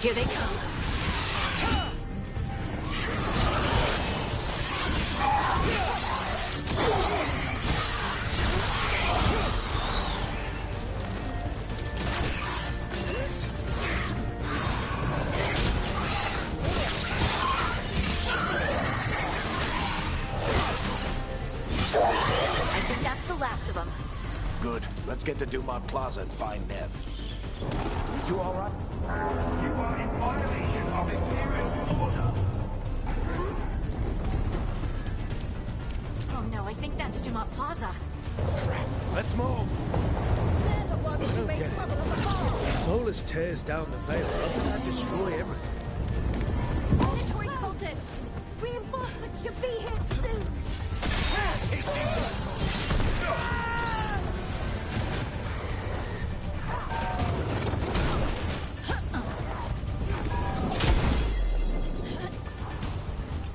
Here they come. I think that's the last of them. Good. Let's get to Dumont Plaza and find Nev. You two all right? You are in violation of Imperial order. Oh no, I think that's Dumont Plaza. Let's move! They're the ones who make trouble at the ball. Solus tears down the Veil. Doesn't that destroy everything? Predatory cultists! Reinforcements should be here soon.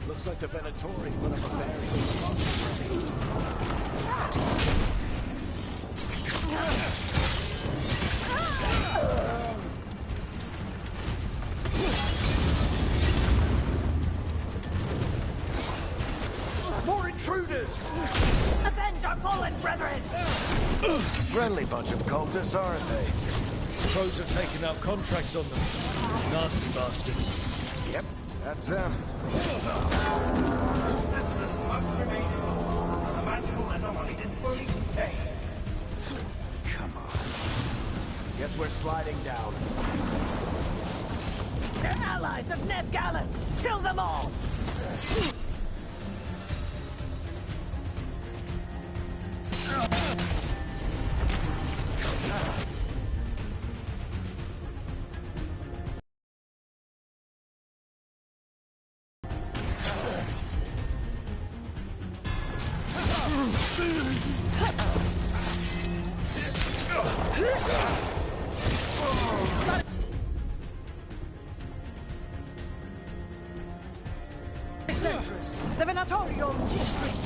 Looks like the Venatori put up a barrier. More intruders! Avenge our fallen brethren! Friendly bunch of cultists, aren't they? Crows have taken out contracts on them. Nasty bastards. Yep, that's them. Citizens must remain indoors until the magical anomaly is fully contained. Come on. Guess we're sliding down. They're allies of Ned Gallus! Kill them all! The Venatorium district!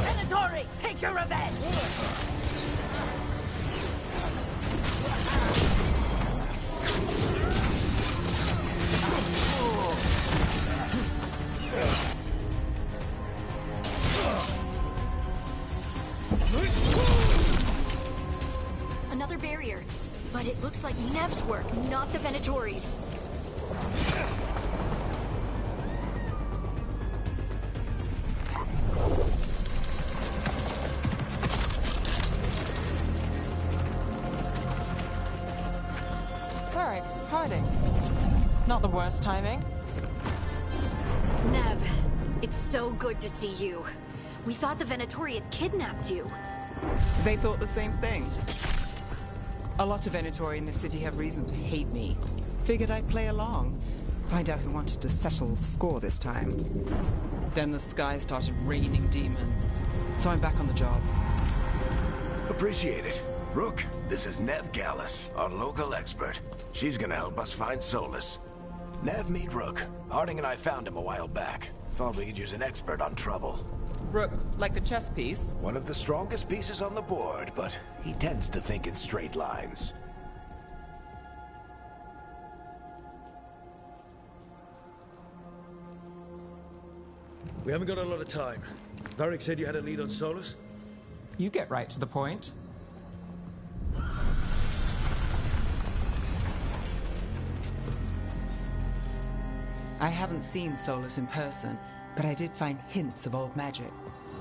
Venatori, take your revenge! Another barrier. But it looks like Nev's work, not the Venatori's. Alright, hiding. Not the worst timing. Nev, it's so good to see you. We thought the Venatori had kidnapped you. They thought the same thing. A lot of Venatori in the city have reason to hate me. Figured I'd play along. Find out who wanted to settle the score this time. Then the sky started raining demons. So I'm back on the job. Appreciate it. Rook, this is Nev Gallus, our local expert. She's gonna help us find Solus. Nev, meet Rook. Harding and I found him a while back. Thought we could use an expert on trouble. Rook, like the chess piece? One of the strongest pieces on the board, but he tends to think in straight lines. We haven't got a lot of time. Varric said you had a lead on Solus? You get right to the point. I haven't seen Solus in person, but I did find hints of old magic,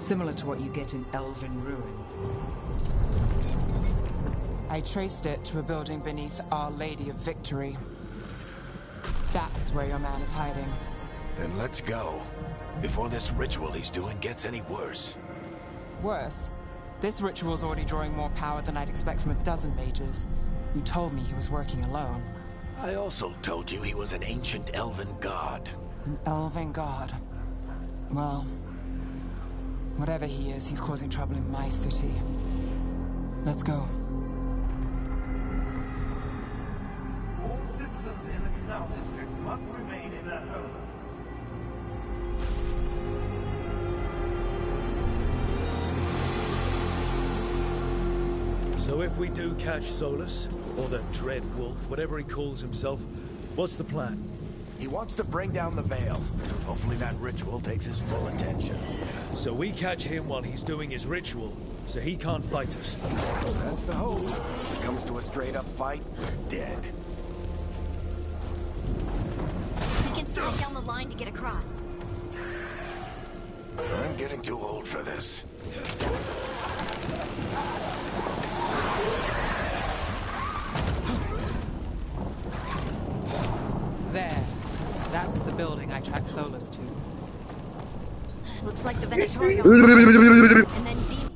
similar to what you get in elven ruins. I traced it to a building beneath Our Lady of Victory. That's where your man is hiding. Then let's go. Before this ritual he's doing gets any worse. Worse, this ritual's already drawing more power than I'd expect from a dozen mages. You told me he was working alone. I also told you he was an ancient elven god. An elven god. Well, whatever he is, he's causing trouble in my city. Let's go. All citizens in the Canal District must remain in their homes. So if we do catch Solus, or the Dread Wolf, whatever he calls himself, what's the plan? He wants to bring down the Veil. Hopefully that ritual takes his full attention. So we catch him while he's doing his ritual, so he can't fight us. That's the hope. If it comes to a straight-up fight, we're dead. We can slide down the line to get across. I'm getting too old for this. There. That's the building I tracked Solus to. Looks like the Venatorium. And then demons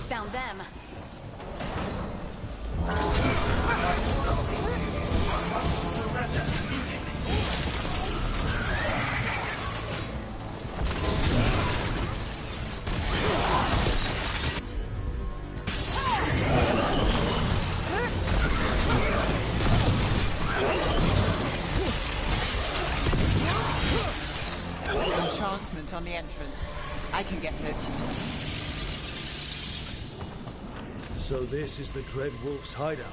found them. Enchantment on the entrance. I can get it. So this is the Dread Wolf's hideout.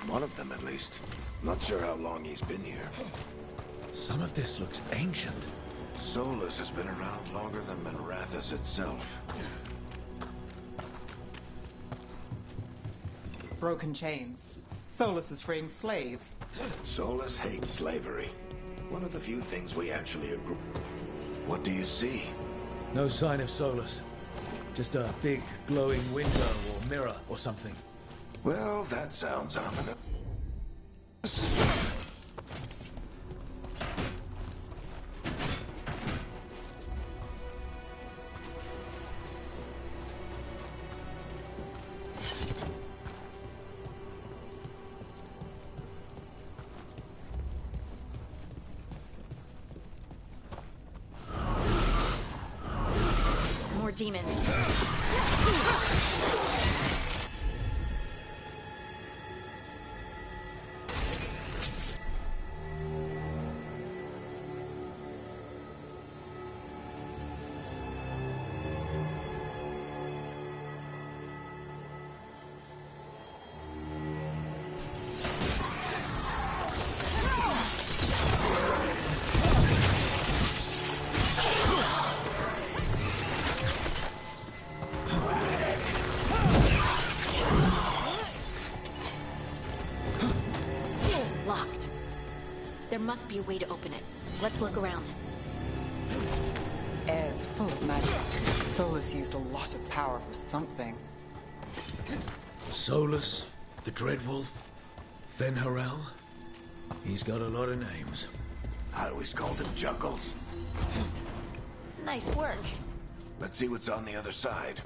One of them, at least. Not sure how long he's been here. Some of this looks ancient. Solus has been around longer than Minrathous itself. Broken chains. Solus is freeing slaves. Solus hates slavery. One of the few things we actually agree. What do you see? No sign of Solus. Just a big, glowing window or mirror or something. Well, that sounds ominous. More demons. Locked. There must be a way to open it. Let's look around. Air's full of magic. Solus used a lot of power for something. Solus, the Dread Wolf, Fen'Harel. He's got a lot of names. I always called him Juggles. Nice work. Let's see what's on the other side.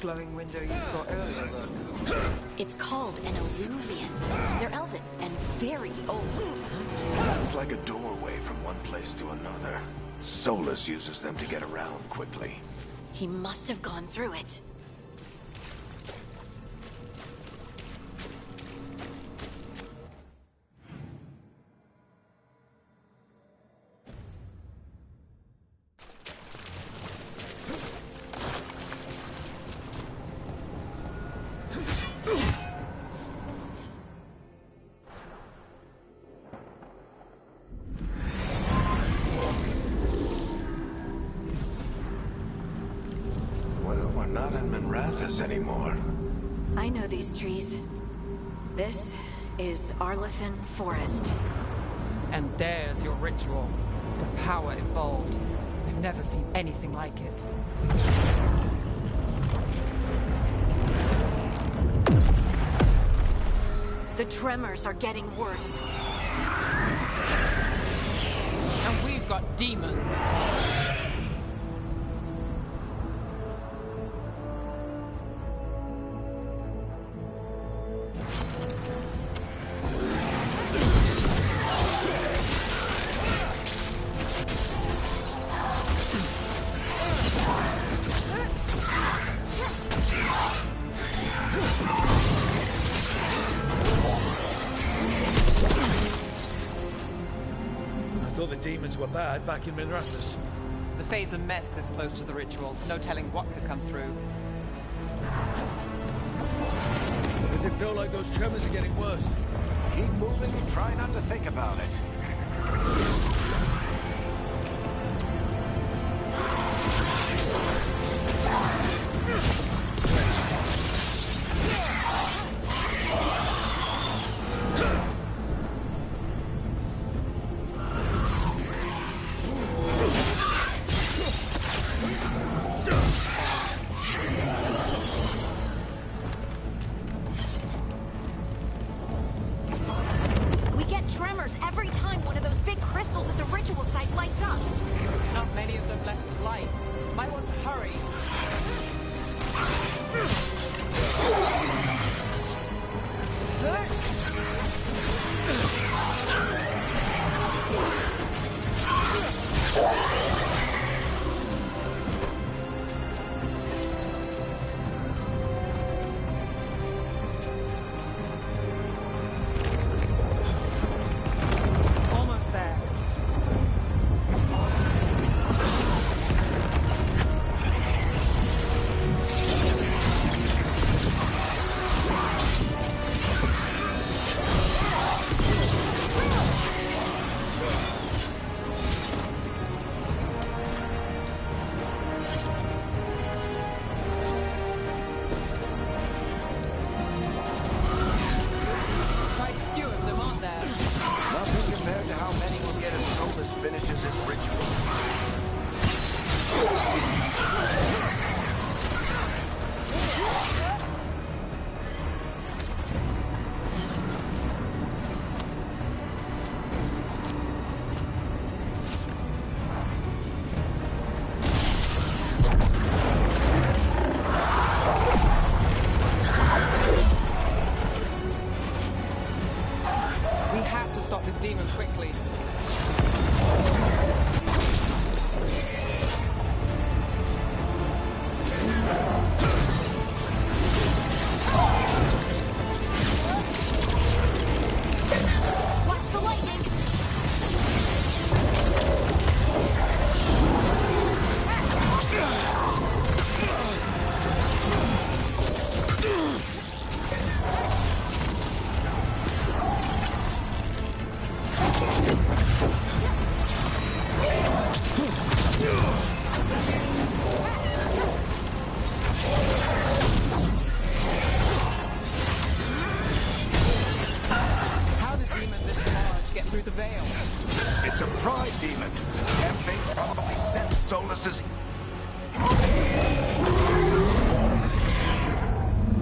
glowing window you saw earlier, Rook? It's called an alluvian. They're elven and very old. It's like a doorway from one place to another. Solus uses them to get around quickly. He must have gone through it. Anymore. I know these trees. This is Arlethan Forest. And there's your ritual. The power involved. I've never seen anything like it. The tremors are getting worse. And we've got demons. Demons were bad back in Minrathous. The Fade's a mess this close to the ritual. No telling what could come through. Does it feel like those tremors are getting worse? Keep moving and try not to think about it.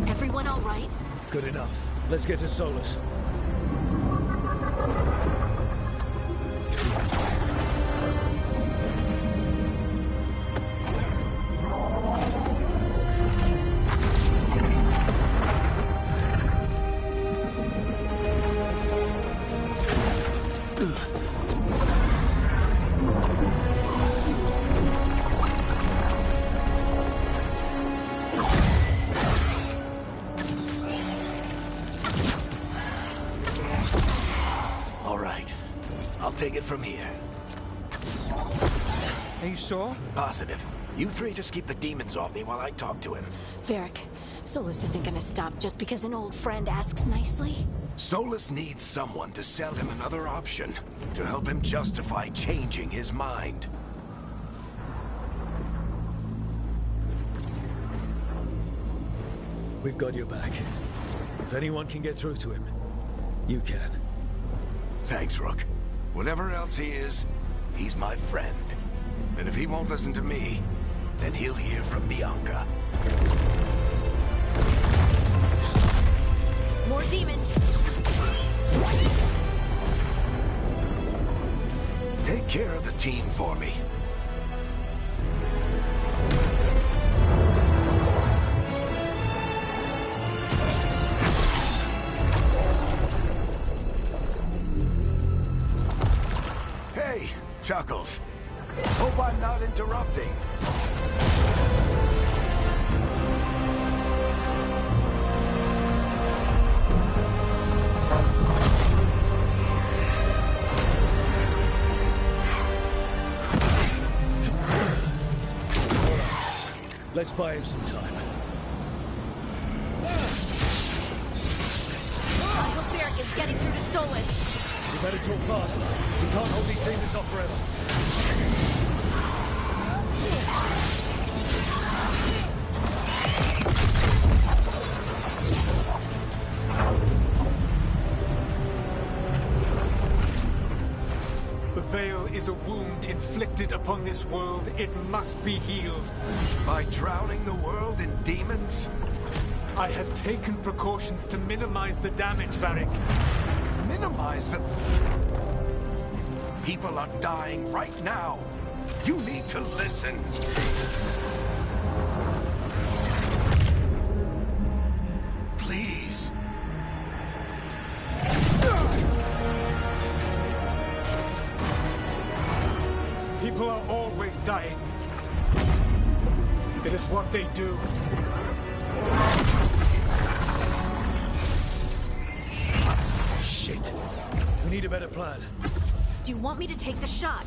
Everyone all right? Good enough. Let's get to Solus. take it from here. Are you sure? Positive. You three just keep the demons off me while I talk to him. Varric, Solus isn't gonna stop just because an old friend asks nicely. Solus needs someone to sell him another option, to help him justify changing his mind. We've got your back. If anyone can get through to him, you can. Thanks, Rook. Whatever else he is, he's my friend. And if he won't listen to me, then he'll hear from Bianca. More demons! Take care of the team for me. Hey, Chuckles. Hope I'm not interrupting. Let's buy him some time. I hope Varric is getting through to Solus. You better talk fast. We can't hold these demons off forever. The Veil is a wound inflicted upon this world. It must be healed. By drowning the world in demons? I have taken precautions to minimize the damage, Varric. Minimize the... People are dying right now. You need to listen. Please. People are always dying. It is what they do. Shit. We need a better plan. Do you want me to take the shot?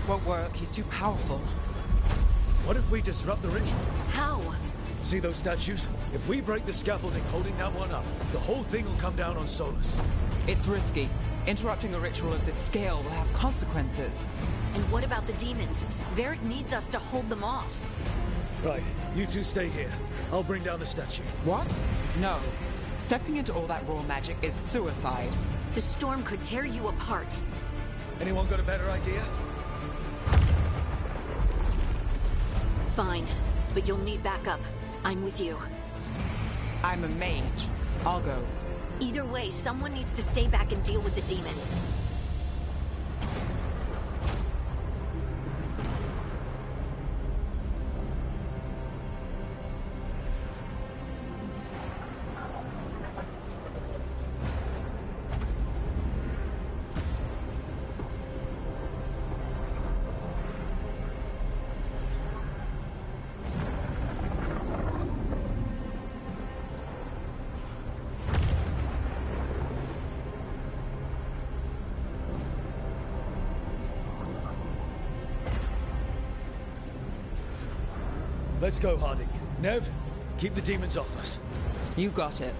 Won't work. He's too powerful. What if we disrupt the ritual? How? See those statues? If we break the scaffolding holding that one up, the whole thing will come down on Solus. It's risky. Interrupting a ritual of this scale will have consequences. And what about the demons? Varric needs us to hold them off. Right, you two stay here. I'll bring down the statue. What? No. Stepping into all that raw magic is suicide. The storm could tear you apart. Anyone got a better idea? Fine, but you'll need backup. I'm with you. I'm a mage. I'll go. Either way, someone needs to stay back and deal with the demons. Let's go, Harding. Nev, keep the demons off us. You got it.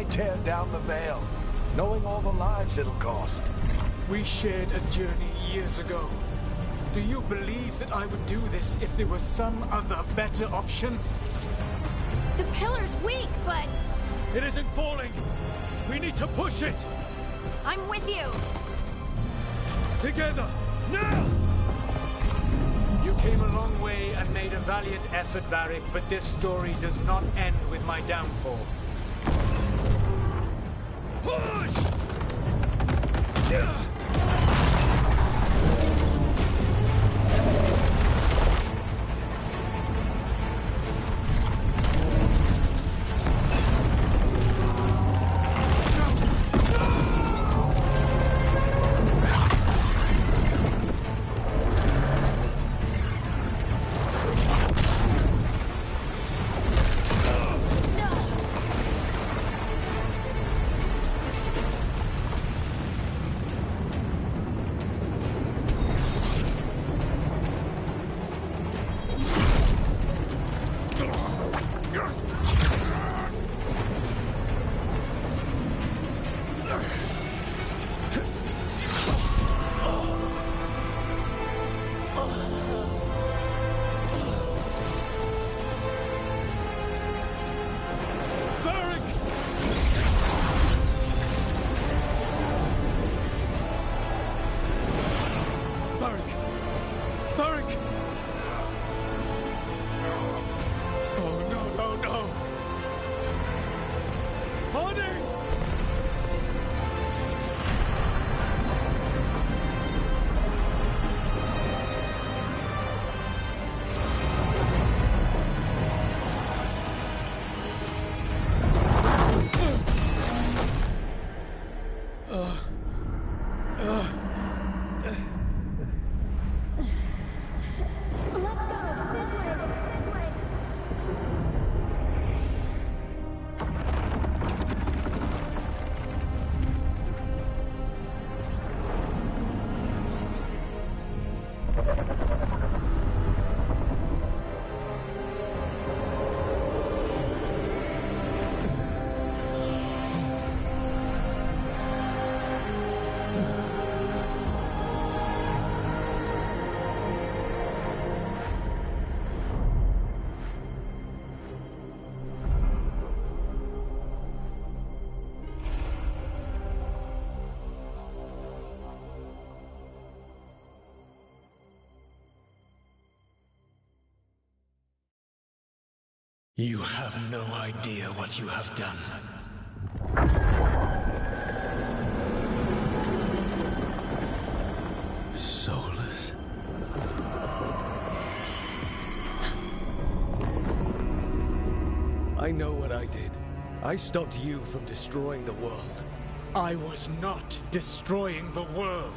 Tear down the Veil, knowing all the lives it'll cost. We shared a journey years ago. Do you believe that I would do this if there was some other better option? The pillar's weak, but It isn't falling! We need to push it! I'm with you. Together! Now! You came a long way and made a valiant effort, Varric, but this story does not end with my downfall. Push! Let's go! This way! This way! You have no idea what you have done. Soulless. I know what I did. I stopped you from destroying the world. I was not destroying the world.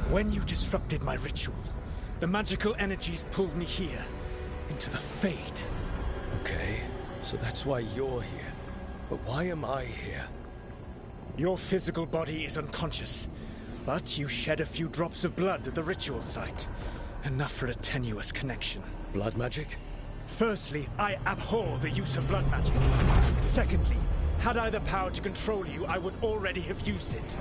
When you disrupted my ritual, the magical energies pulled me here, into the Fade. Okay, so that's why you're here. But why am I here? Your physical body is unconscious, but you shed a few drops of blood at the ritual site. Enough for a tenuous connection. Blood magic? Firstly, I abhor the use of blood magic. Secondly, had I the power to control you, I would already have used it.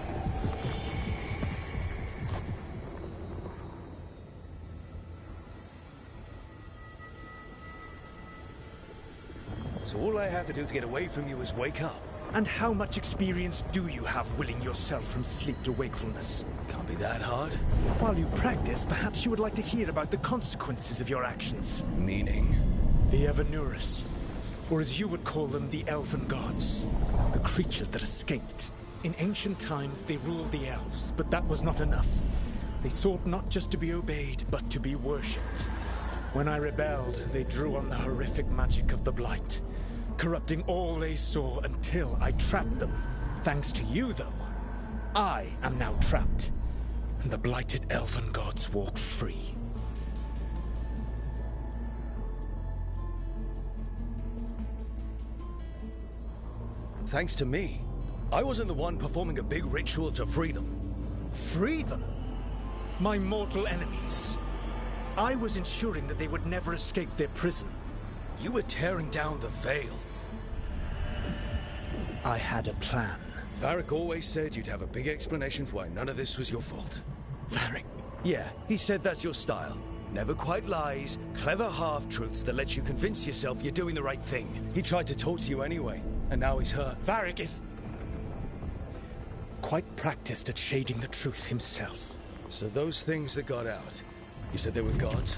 So all I have to do to get away from you is wake up? And how much experience do you have willing yourself from sleep to wakefulness? Can't be that hard. While you practice, perhaps you would like to hear about the consequences of your actions. Meaning? The Evanurus, or as you would call them, the Elven Gods. The creatures that escaped. In ancient times, they ruled the elves, but that was not enough. They sought not just to be obeyed, but to be worshipped. When I rebelled, they drew on the horrific magic of the Blight, corrupting all they saw until I trapped them. Thanks to you, though, I am now trapped, and the blighted Elven Gods walk free. Thanks to me. I wasn't the one performing a big ritual to free them. Free them? My mortal enemies. I was ensuring that they would never escape their prison. You were tearing down the Veil. I had a plan. Varric always said you'd have a big explanation for why none of this was your fault. Varric. Yeah, he said that's your style. Never quite lies, clever half-truths that let you convince yourself you're doing the right thing. He tried to talk to you anyway, and now he's hurt. Varric is quite practiced at shading the truth himself. So those things that got out, you said they were gods?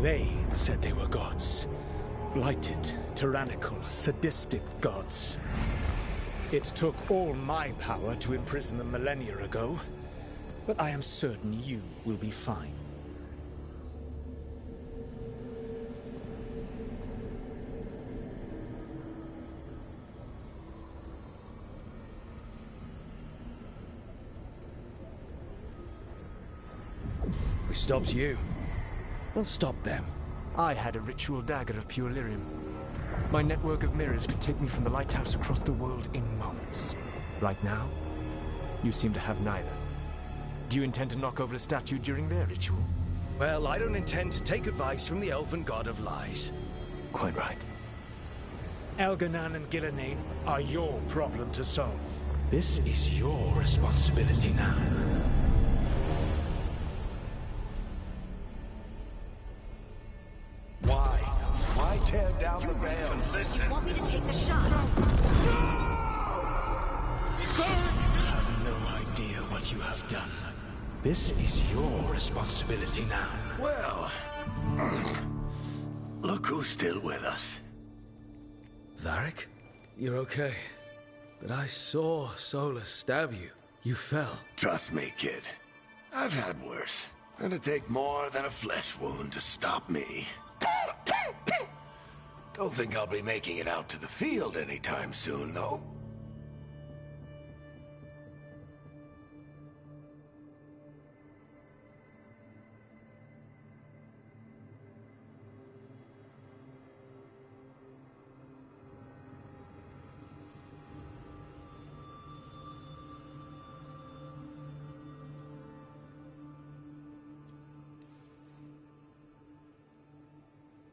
They said they were gods. Blighted, tyrannical, sadistic gods. It took all my power to imprison them millennia ago, but I am certain you will be fine. We stopped you. We'll stop them. I had a ritual dagger of pure lyrium. My network of mirrors could take me from the lighthouse across the world in moments. Right now, you seem to have neither. Do you intend to knock over a statue during their ritual? Well, I don't intend to take advice from the elven god of lies. Quite right. Elganan and Gillenane are your problem to solve. This is your responsibility now. Why tear down the veil? You want me to take the shot? You have no idea what you have done. This is your responsibility now. Well, look who's still with us. Varric? You're okay. But I saw Solus stab you. You fell. Trust me, kid. I've had worse. It'd take more than a flesh wound to stop me. Don't think I'll be making it out to the field anytime soon, though.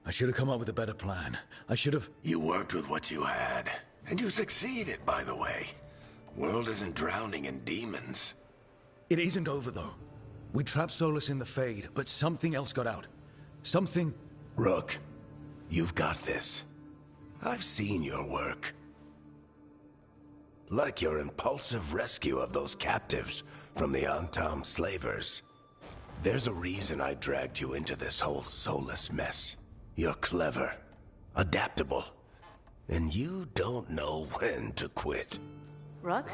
I should have come up with a better plan. I should have... You worked with what you had, and you succeeded, by the way. World isn't drowning in demons. It isn't over, though. We trapped Solus in the Fade, but something else got out. Something... Rook, you've got this. I've seen your work. Like your impulsive rescue of those captives from the Antam slavers. There's a reason I dragged you into this whole Solus mess. You're clever, adaptable, and you don't know when to quit. Rook?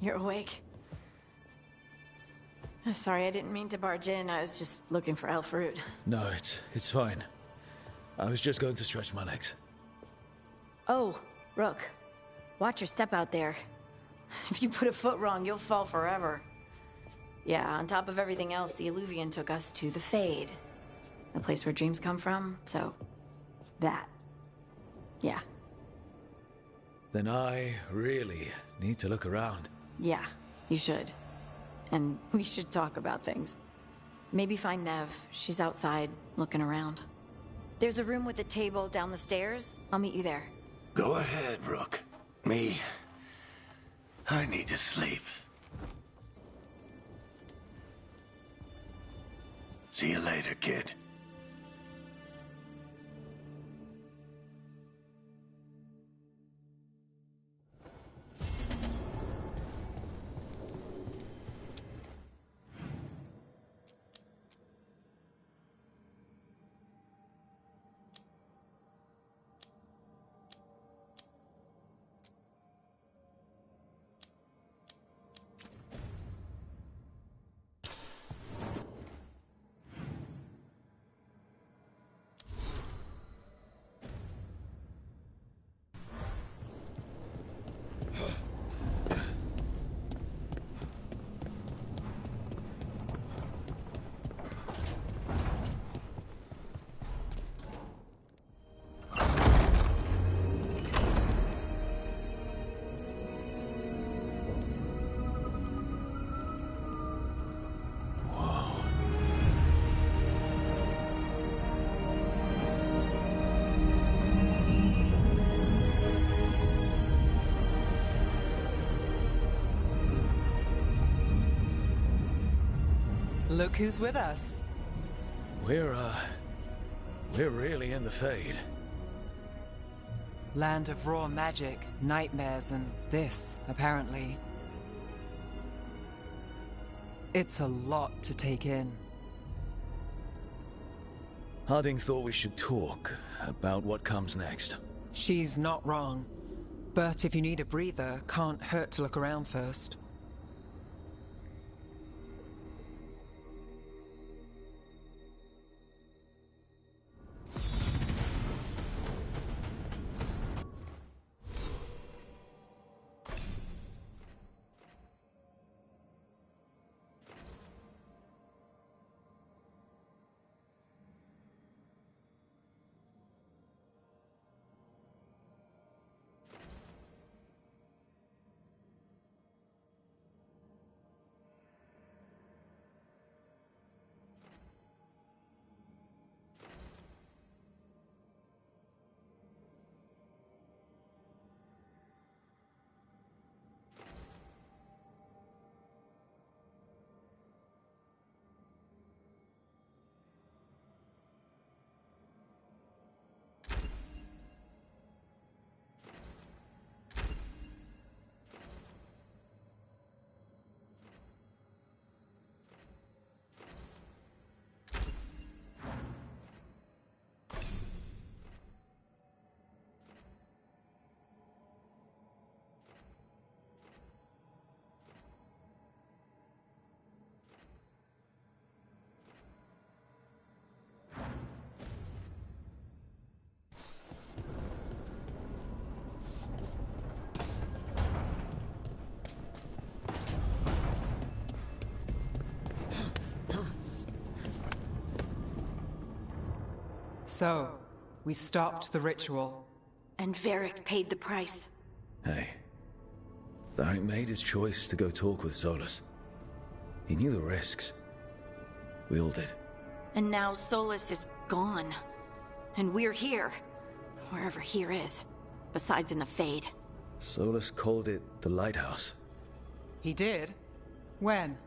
You're awake. Sorry, I didn't mean to barge in. I was just looking for Elfroot. No, it's fine. I was just going to stretch my legs. Oh, Rook. Watch your step out there. If you put a foot wrong, you'll fall forever. Yeah, on top of everything else, the Illuvian took us to the Fade. The place where dreams come from, so... that. Yeah. Then I really need to look around. Yeah, you should. And we should talk about things. Maybe find Nev. She's outside, looking around. There's a room with a table down the stairs. I'll meet you there. Go ahead, Rook. I need to sleep. See you later, kid. Look who's with us. We're really in the Fade. Land of raw magic, nightmares, and this, apparently. It's a lot to take in. Harding thought we should talk about what comes next. She's not wrong. But if you need a breather, can't hurt to look around first. So, we stopped the ritual. And Varric paid the price. Hey, Varric made his choice to go talk with Solus. He knew the risks. We all did. And now Solus is gone. And we're here. Wherever here is. Besides in the Fade. Solus called it the Lighthouse. He did? When?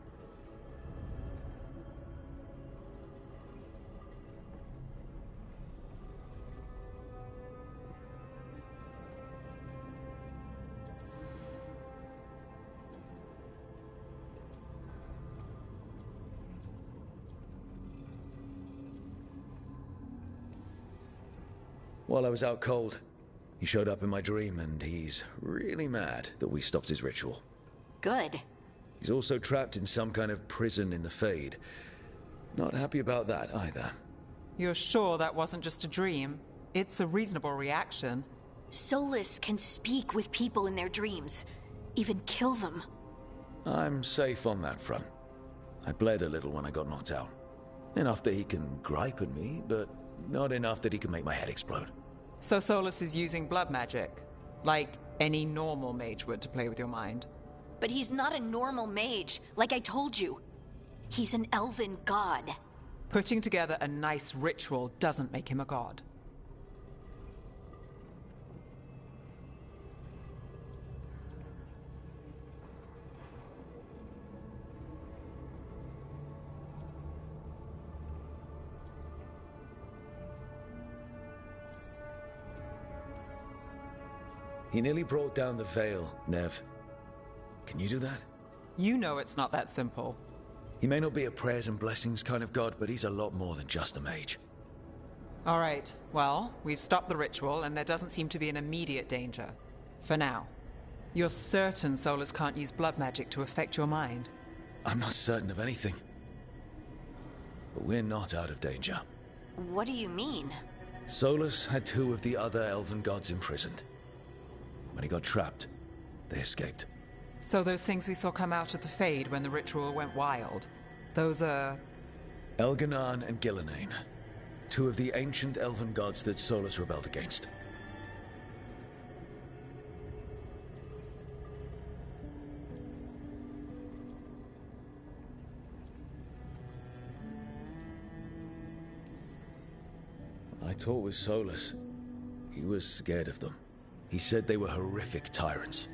While I was out cold, he showed up in my dream, and he's really mad that we stopped his ritual. Good. He's also trapped in some kind of prison in the Fade. Not happy about that either. You're sure that wasn't just a dream? It's a reasonable reaction. Solus can speak with people in their dreams. Even kill them. I'm safe on that front. I bled a little when I got knocked out. Enough that he can gripe at me, but not enough that he can make my head explode. So Solus is using blood magic, like any normal mage would to play with your mind. But he's not a normal mage, like I told you. He's an elven god. Putting together a nice ritual doesn't make him a god. He nearly brought down the Veil, Nev. Can you do that? You know it's not that simple. He may not be a prayers and blessings kind of god, but he's a lot more than just a mage. All right, well, we've stopped the ritual, and there doesn't seem to be an immediate danger. For now. You're certain Solus can't use blood magic to affect your mind? I'm not certain of anything. But we're not out of danger. What do you mean? Solus had two of the other elven gods imprisoned. When he got trapped, they escaped. So those things we saw come out of the Fade when the ritual went wild, those are... Elganan and Gillenane. Two of the ancient elven gods that Solus rebelled against. When I talked with Solus, he was scared of them. He said they were horrific tyrants.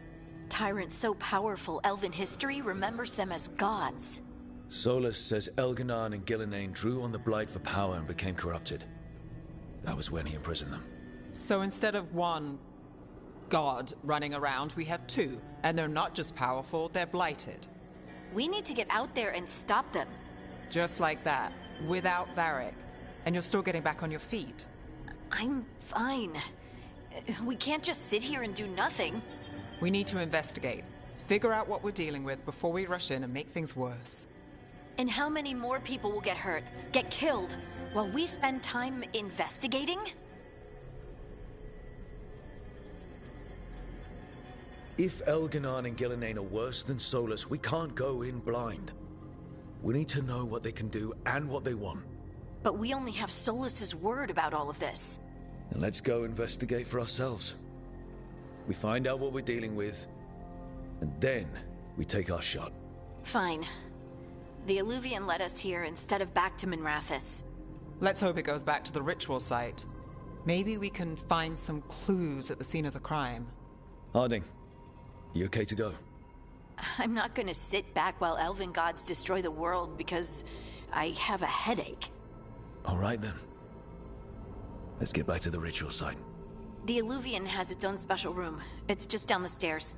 Tyrants so powerful, elven history remembers them as gods. Solus says Elganon and Gillenane drew on the Blight for power and became corrupted. That was when he imprisoned them. So instead of one god running around, we have two. And they're not just powerful, they're blighted. We need to get out there and stop them. Just like that, without Varric. And you're still getting back on your feet. I'm fine. We can't just sit here and do nothing. We need to investigate. Figure out what we're dealing with before we rush in and make things worse. And how many more people will get hurt, get killed, while we spend time investigating? If Elganon and Gillenane are worse than Solus, we can't go in blind. We need to know what they can do and what they want. But we only have Solus's word about all of this. Then let's go investigate for ourselves. We find out what we're dealing with, and then we take our shot. Fine. The Illuvian led us here instead of back to Minrathous. Let's hope it goes back to the ritual site. Maybe we can find some clues at the scene of the crime. Harding, you okay to go? I'm not gonna sit back while elven gods destroy the world because I have a headache. All right then. Let's get back to the ritual site. The Illuvian has its own special room. It's just down the stairs.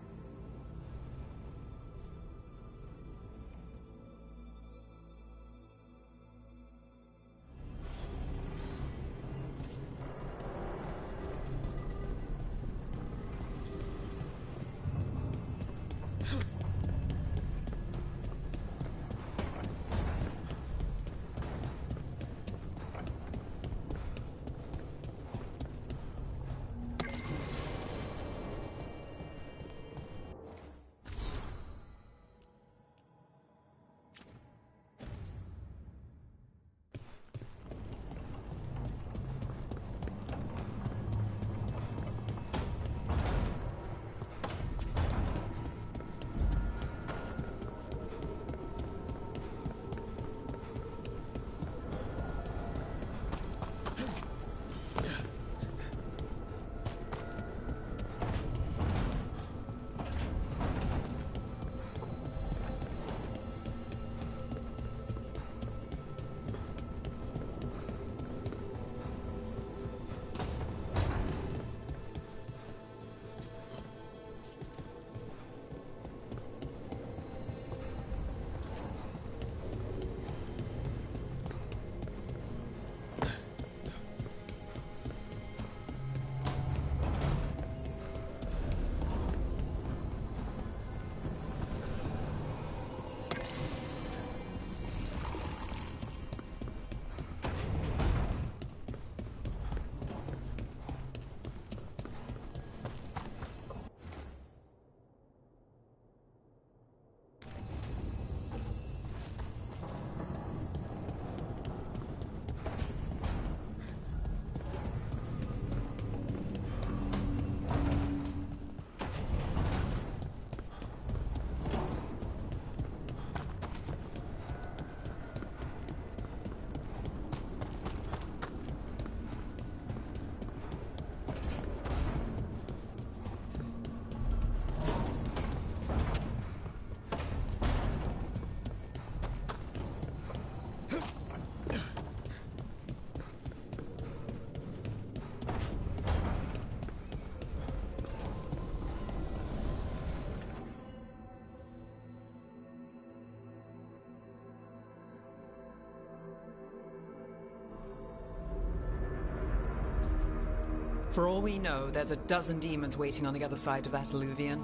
For all we know, there's a dozen demons waiting on the other side of that Illuvian.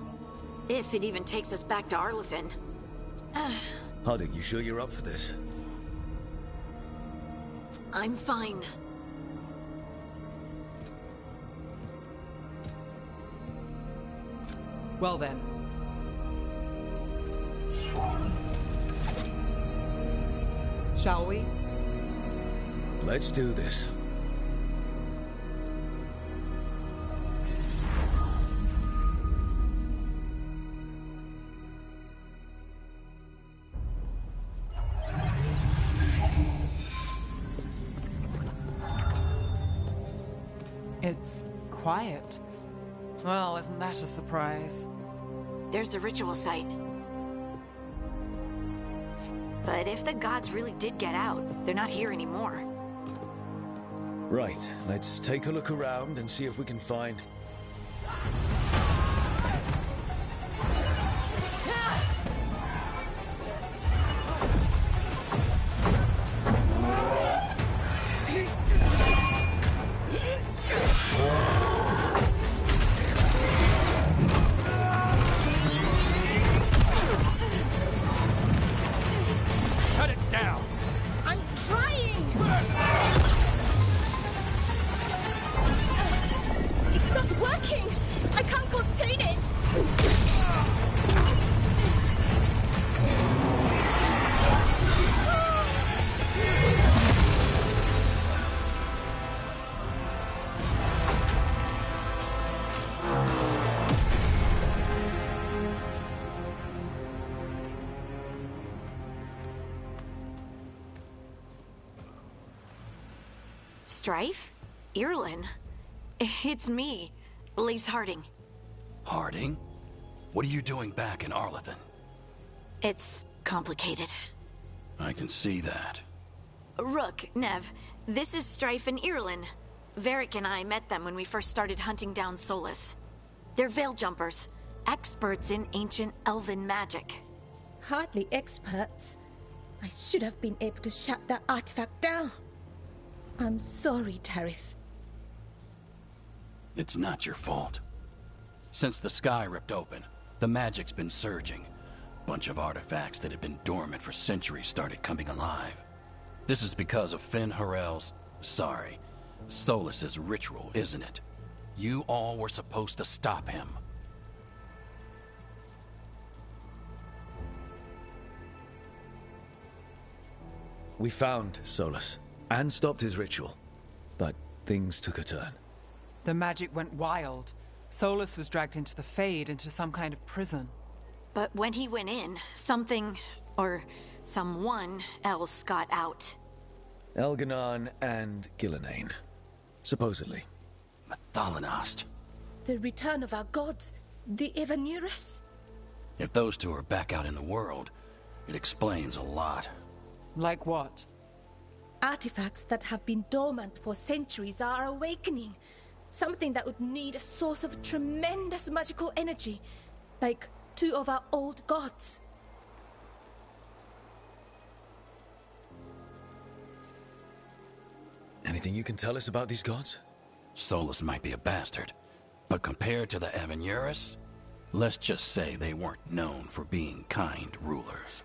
If it even takes us back to Arlothin. Harding, you sure you're up for this? I'm fine. Well then. Shall we? Let's do this. It's quiet. Well, isn't that a surprise? There's the ritual site. But if the gods really did get out, they're not here anymore. Right, let's take a look around and see if we can find... Strife? Irlin? It's me, Lace Harding. Harding? What are you doing back in Arlington? It's complicated. I can see that. Rook, Nev, this is Strife and Irlin. Varric and I met them when we first started hunting down Solus. They're veil jumpers, experts in ancient elven magic. Hardly experts. I should have been able to shut that artifact down. I'm sorry, Tarith. It's not your fault. Since the sky ripped open, the magic's been surging. Bunch of artifacts that had been dormant for centuries started coming alive. This is because of Finn Harel's... sorry, Solus's ritual, isn't it? You all were supposed to stop him. We found Solus, and stopped his ritual. But things took a turn. The magic went wild. Solus was dragged into the Fade, into some kind of prison. But when he went in, something, or someone else got out. Elganon and Gillenane. Supposedly. Mathalanost. The return of our gods, the Evanurus. If those two are back out in the world, it explains a lot. Like what? Artifacts that have been dormant for centuries are awakening. Something that would need a source of tremendous magical energy, like two of our old gods. Anything you can tell us about these gods? Solus might be a bastard, but compared to the Evanurus, let's just say they weren't known for being kind rulers.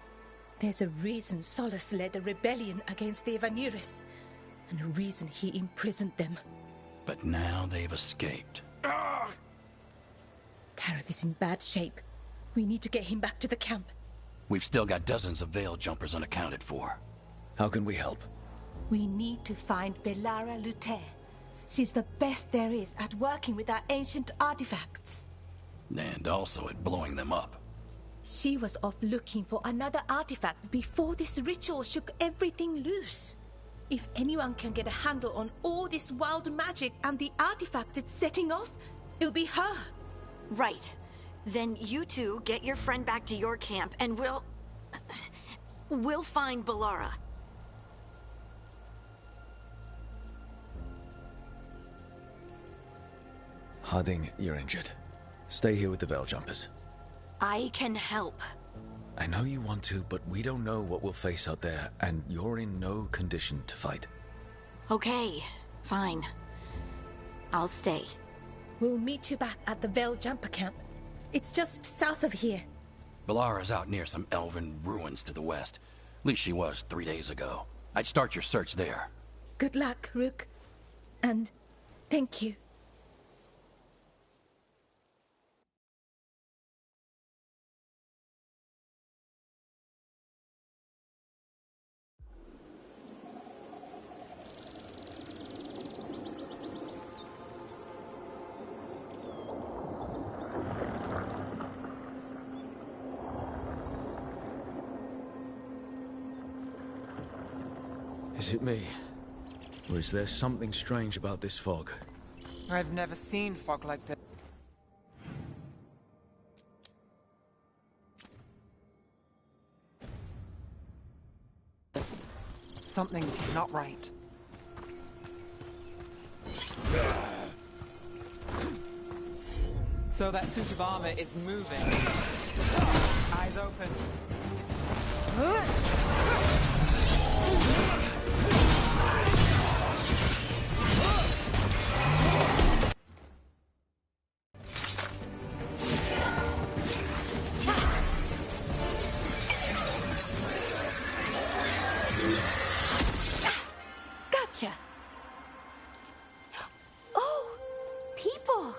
There's a reason Solus led a rebellion against the Evanurus, and a reason he imprisoned them. But now they've escaped. Tarith is in bad shape. We need to get him back to the camp. We've still got dozens of veil jumpers unaccounted for. How can we help? We need to find Belara Luther. She's the best there is at working with our ancient artifacts. And also at blowing them up. She was off looking for another artifact before this ritual shook everything loose. If anyone can get a handle on all this wild magic and the artifacts it's setting off, it'll be her. Right. Then you two get your friend back to your camp and we'll find Belara. Harding, you're injured. Stay here with the veil jumpers. I can help. I know you want to, but we don't know what we'll face out there, and you're in no condition to fight. Okay, fine. I'll stay. We'll meet you back at the Veil Jumper camp. It's just south of here. Belara's out near some elven ruins to the west. At least she was 3 days ago. I'd start your search there. Good luck, Rook. And thank you. Is it me? Or is there something strange about this fog? I've never seen fog like this. something's not right. So that suit of armor is moving. Eyes open. Gotcha. Oh, people.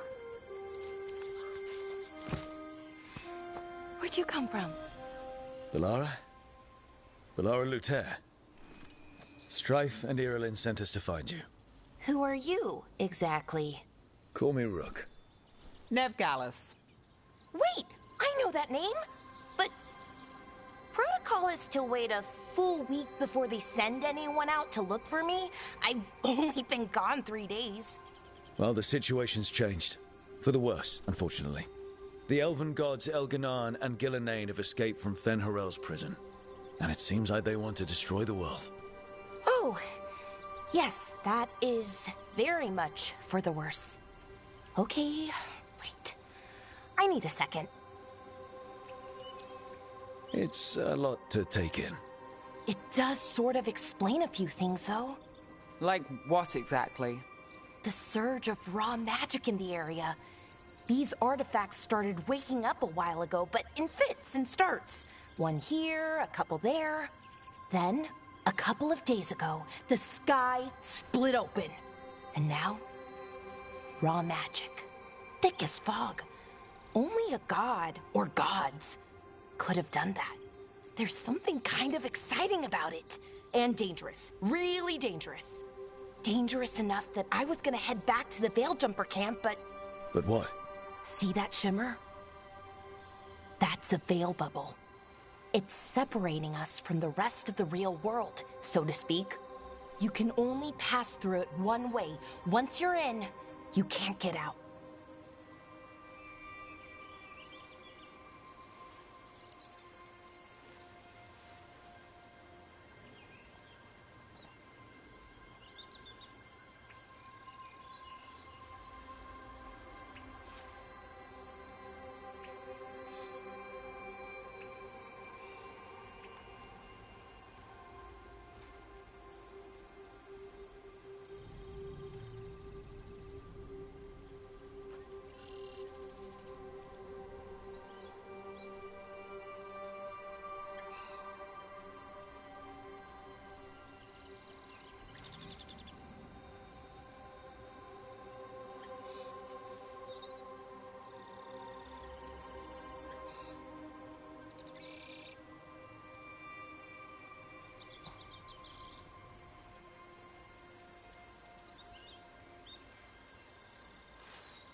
Where'd you come from? Bellara? Bellara Luther. Strife and Irilyn sent us to find you. Who are you, exactly? Call me Rook. Nev Gallus. Wait, I know that name, but protocol is to wait a full week before they send anyone out to look for me. I've only been gone 3 days. Well, the situation's changed. For the worse, unfortunately. The elven gods Elganan and Gillenane have escaped from Fen'Harel's prison. And it seems like they want to destroy the world. Oh, yes, that is very much for the worse. Okay, wait. I need a second. It's a lot to take in. It does sort of explain a few things, though. Like what exactly? The surge of raw magic in the area. These artifacts started waking up a while ago, but in fits and starts. One here, a couple there. Then, a couple of days ago, the sky split open. And now, raw magic. Thick as fog. Only a god, or gods, could have done that. There's something kind of exciting about it. And dangerous. Really dangerous. Dangerous enough that I was gonna head back to the Veil-Jumper camp, but... But what? See that shimmer? That's a veil bubble. It's separating us from the rest of the real world, so to speak. You can only pass through it one way. Once you're in, you can't get out.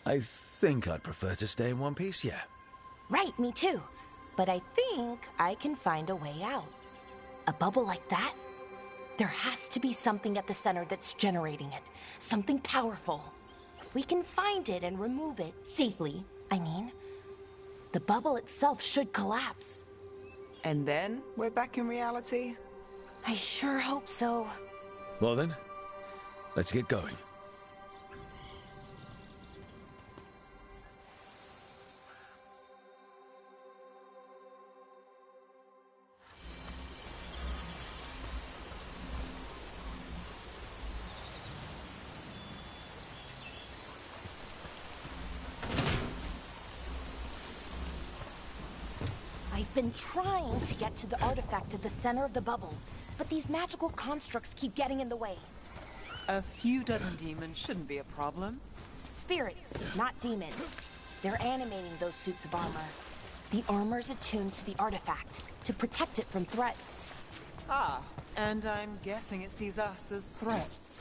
I think I'd prefer to stay in one piece, yeah. Right, me too. But I think I can find a way out. A bubble like that? There has to be something at the center that's generating it. Something powerful. If we can find it and remove it, safely, I mean, the bubble itself should collapse. And then we're back in reality? I sure hope so. Well then, let's get going. I've been trying to get to the artifact at the center of the bubble, but these magical constructs keep getting in the way. A few dozen demons shouldn't be a problem. Spirits, not demons. They're animating those suits of armor. The armor's attuned to the artifact, to protect it from threats. Ah, and I'm guessing it sees us as threats.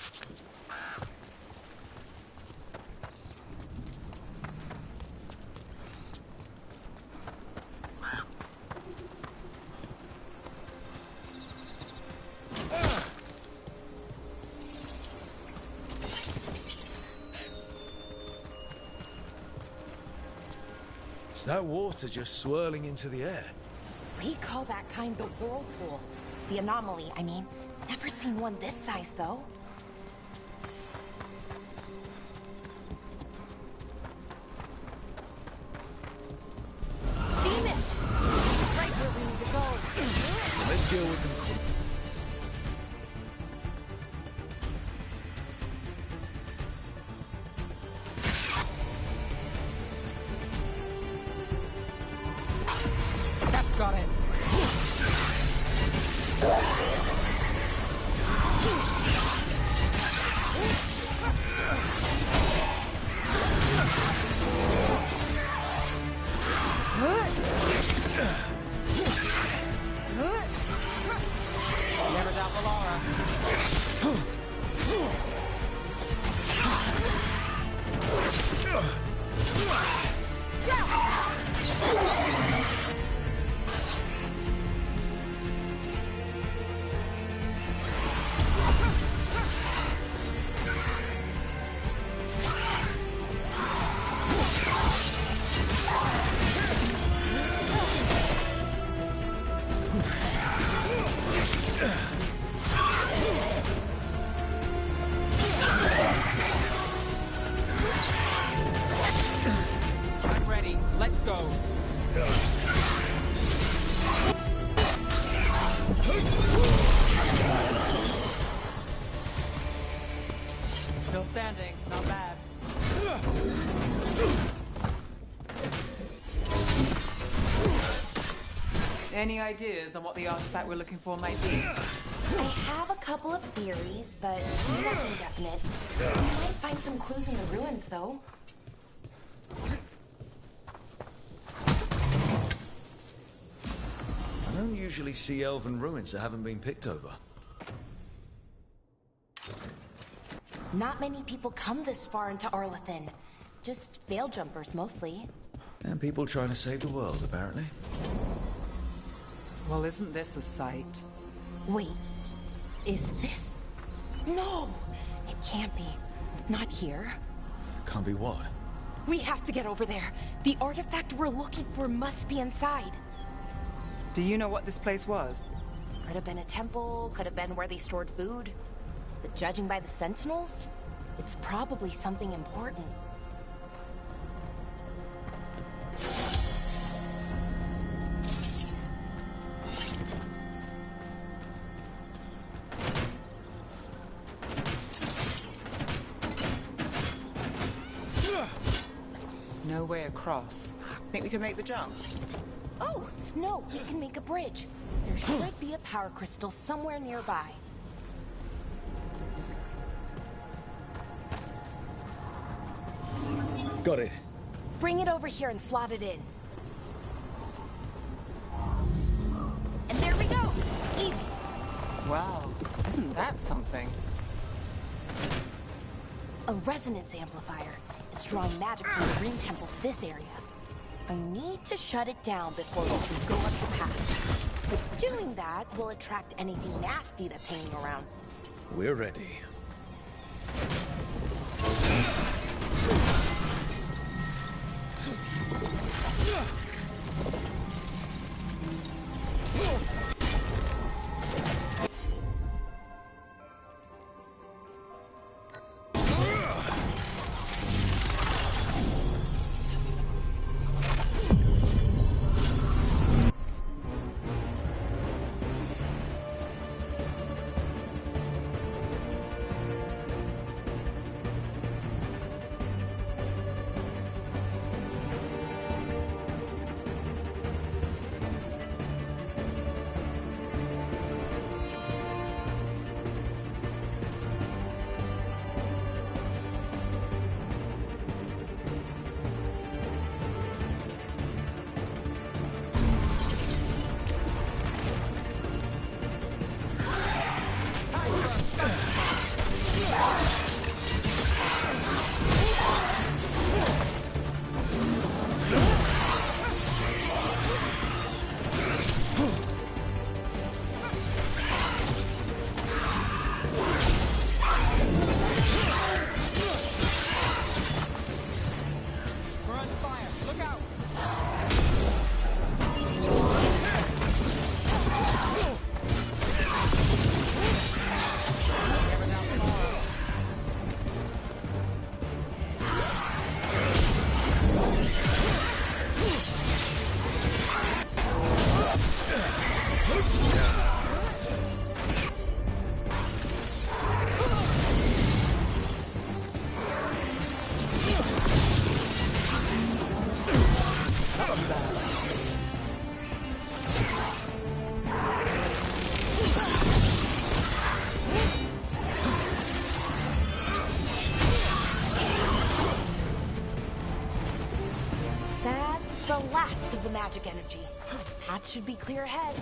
Is that water just swirling into the air? We call that kind the whirlpool. The anomaly, I mean. Never seen one this size, though. Demons! Right where we need to go. Let's deal with them quick. That's got it. Never doubt the Laura. I'm ready. Let's go. Still standing. Not bad. Any ideas on what the artifact we're looking for might be? I have a couple of theories, but nothing definite. We might find some clues in the ruins, though. I don't usually see elven ruins that haven't been picked over. Not many people come this far into Arlathan. Just veil jumpers, mostly. And people trying to save the world, apparently. Well, isn't this a sight? Wait, is this? No, it can't be. Not here. Can't be what? We have to get over there. The artifact we're looking for must be inside. Do you know what this place was? Could have been a temple, could have been where they stored food. But judging by the sentinels, it's probably something important. No way across. Think we could make the jump? Oh, no, we can make a bridge. There should be a power crystal somewhere nearby. Got it. Bring it over here and slot it in. And there we go! Easy. Wow, isn't that something? A resonance amplifier. It's drawing magic from the Green Temple to this area. I need to shut it down before we can go up the path. But doing that will attract anything nasty that's hanging around. We're ready. too bad. That's the last of the magic energy. Path should be clear ahead.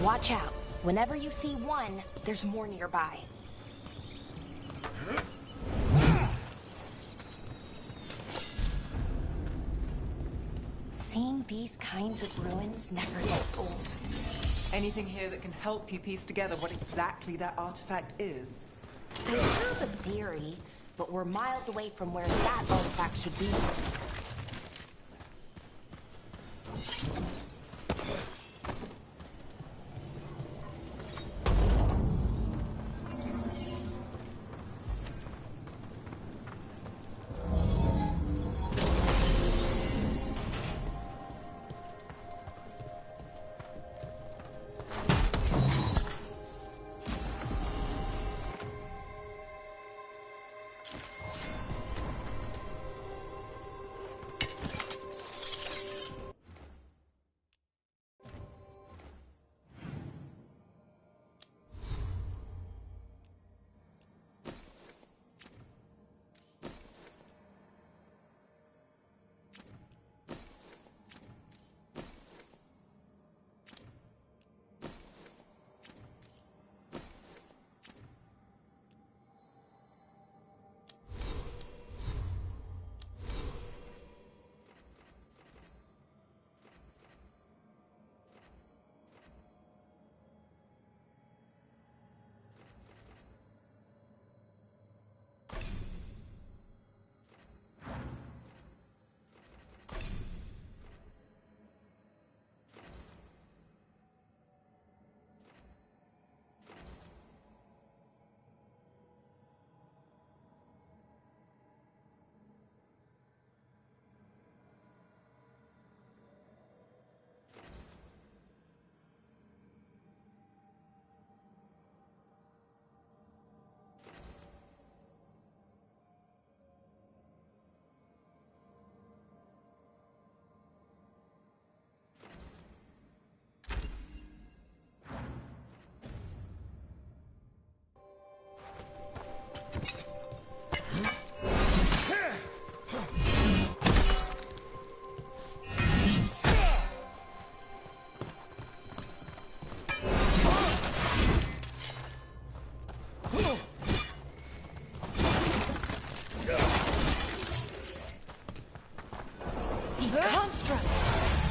Watch out. Whenever you see one, there's more nearby. Seeing these kinds of ruins never gets old. Anything here that can help you piece together what exactly that artifact is? I have a theory, but we're miles away from where that artifact should be.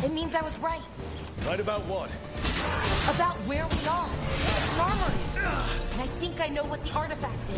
It means I was right. Right about what? About where we are. It's an armory. And I think I know what the artifact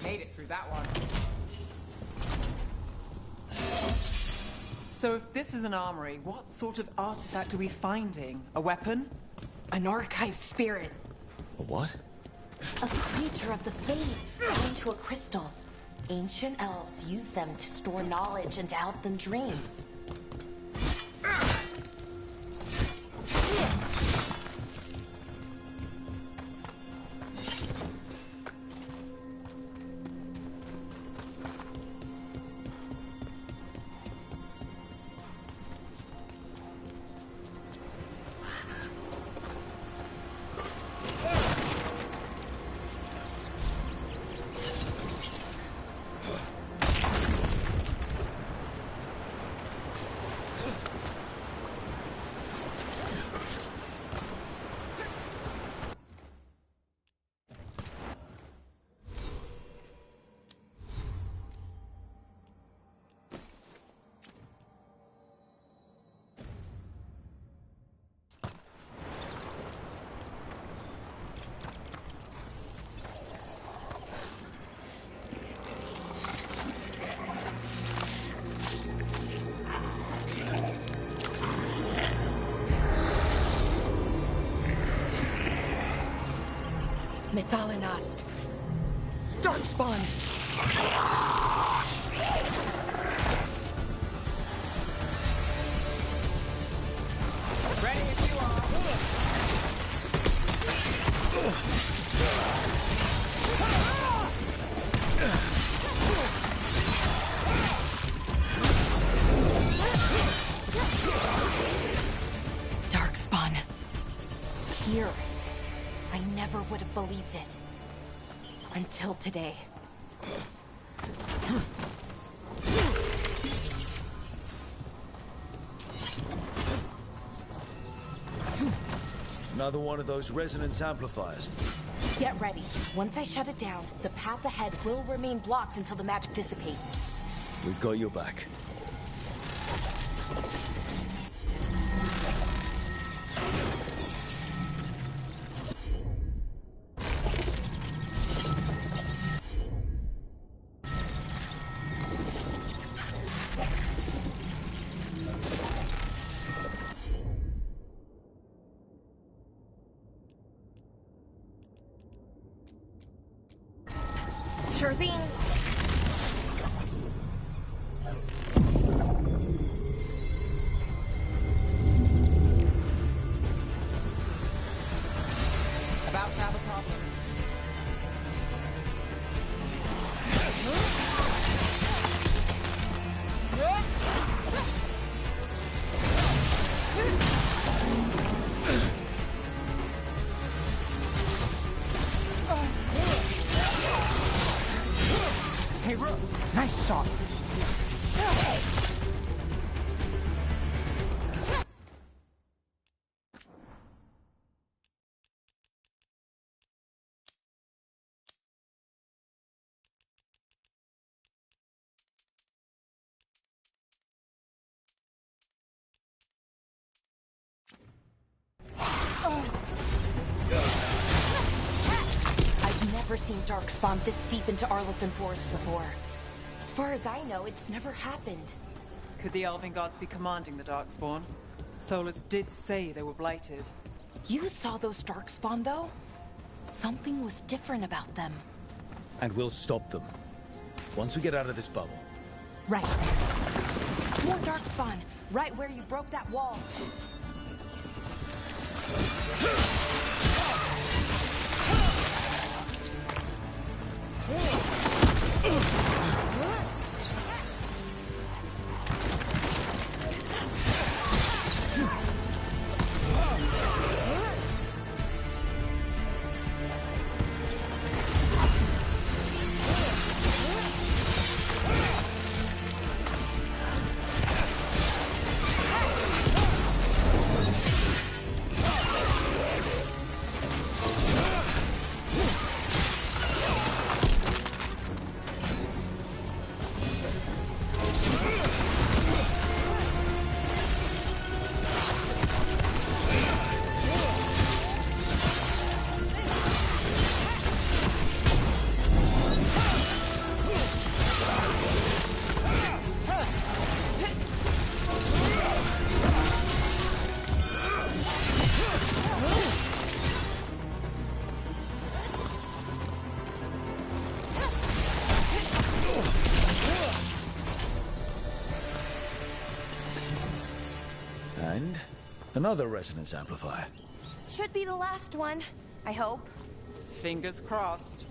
made it through that one. So if this is an armory, what sort of artifact are we finding? A weapon? An archive spirit. A what? A creature of the Fade, bound to a crystal. Ancient elves use them to store knowledge and to help them dream. Methalinast. Darkspawn. Ready if you are. Darkspawn. Here. I never would have believed it. Until today. Another one of those resonance amplifiers. Get ready. Once I shut it down, the path ahead will remain blocked until the magic dissipates. We've got your back. Sure thing. About to have a problem. Hey, Rook, nice shot. I've never seen Darkspawn this deep into Arlington Forest before. As far as I know, it's never happened. Could the Elven Gods be commanding the Darkspawn? Solus did say they were blighted. You saw those Darkspawn, though? Something was different about them. And we'll stop them. Once we get out of this bubble. Right. More Darkspawn, right where you broke that wall. Another resonance amplifier. Should be the last one, I hope. Fingers crossed.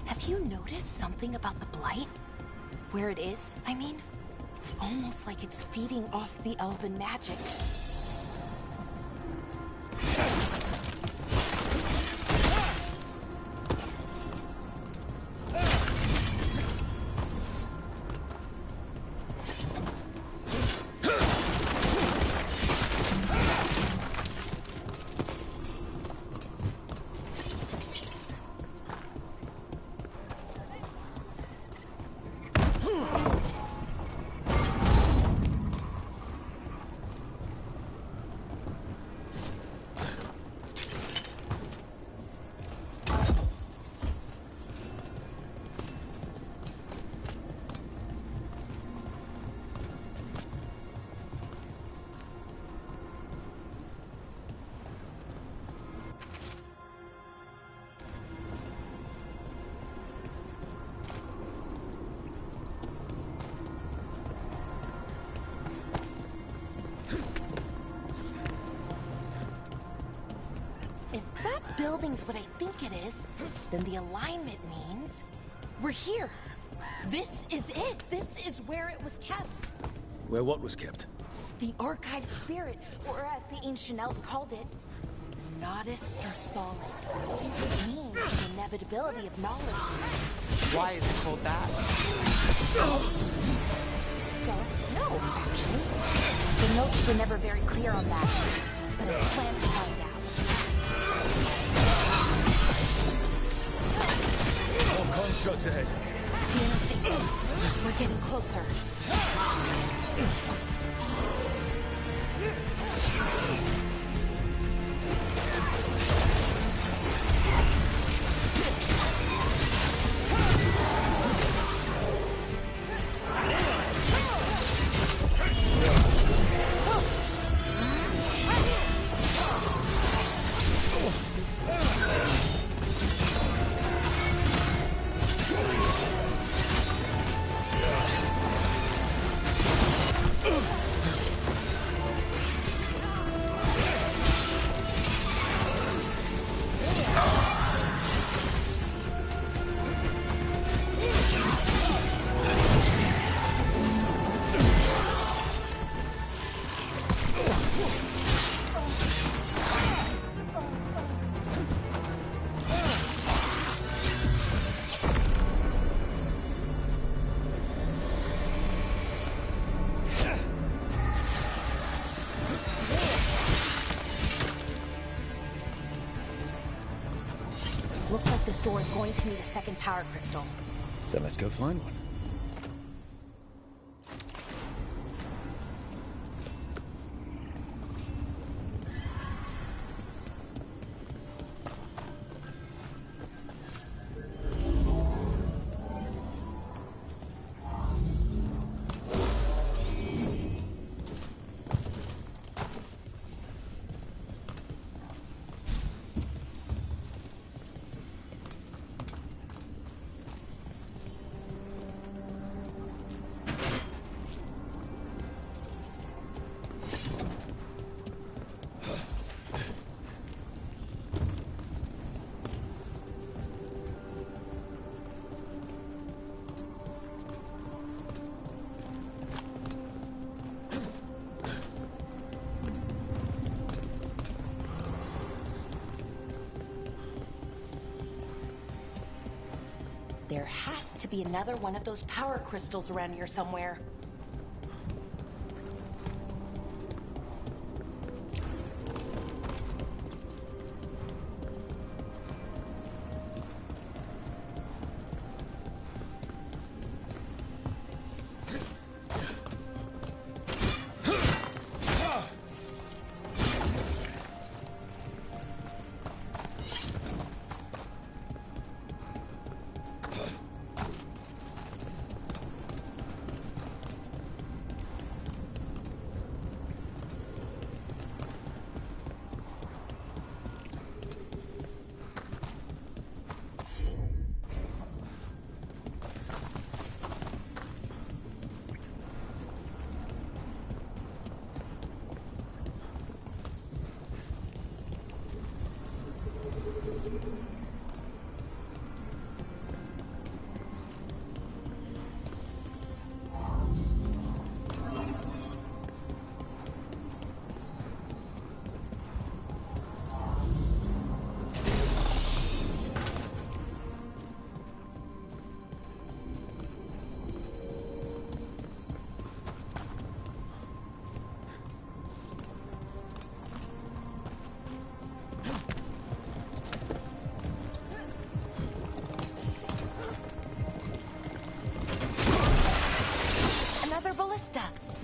Have you noticed something about the Blight? Where it is, I mean? It's almost like it's feeding off the elven magic. Building's what I think it is, then the alignment means we're here. This is it. This is where it was kept. Where what was kept? The archive spirit, or as the ancient elves called it, Nodus Earthfallen. It means the inevitability of knowledge. Why is it called that? Don't know, actually. The notes were never very clear on that, but I plan to find out. More constructs ahead. We're getting closer. Looks like this door is going to need a second power crystal. Then let's go find one. There has to be another one of those power crystals around here somewhere.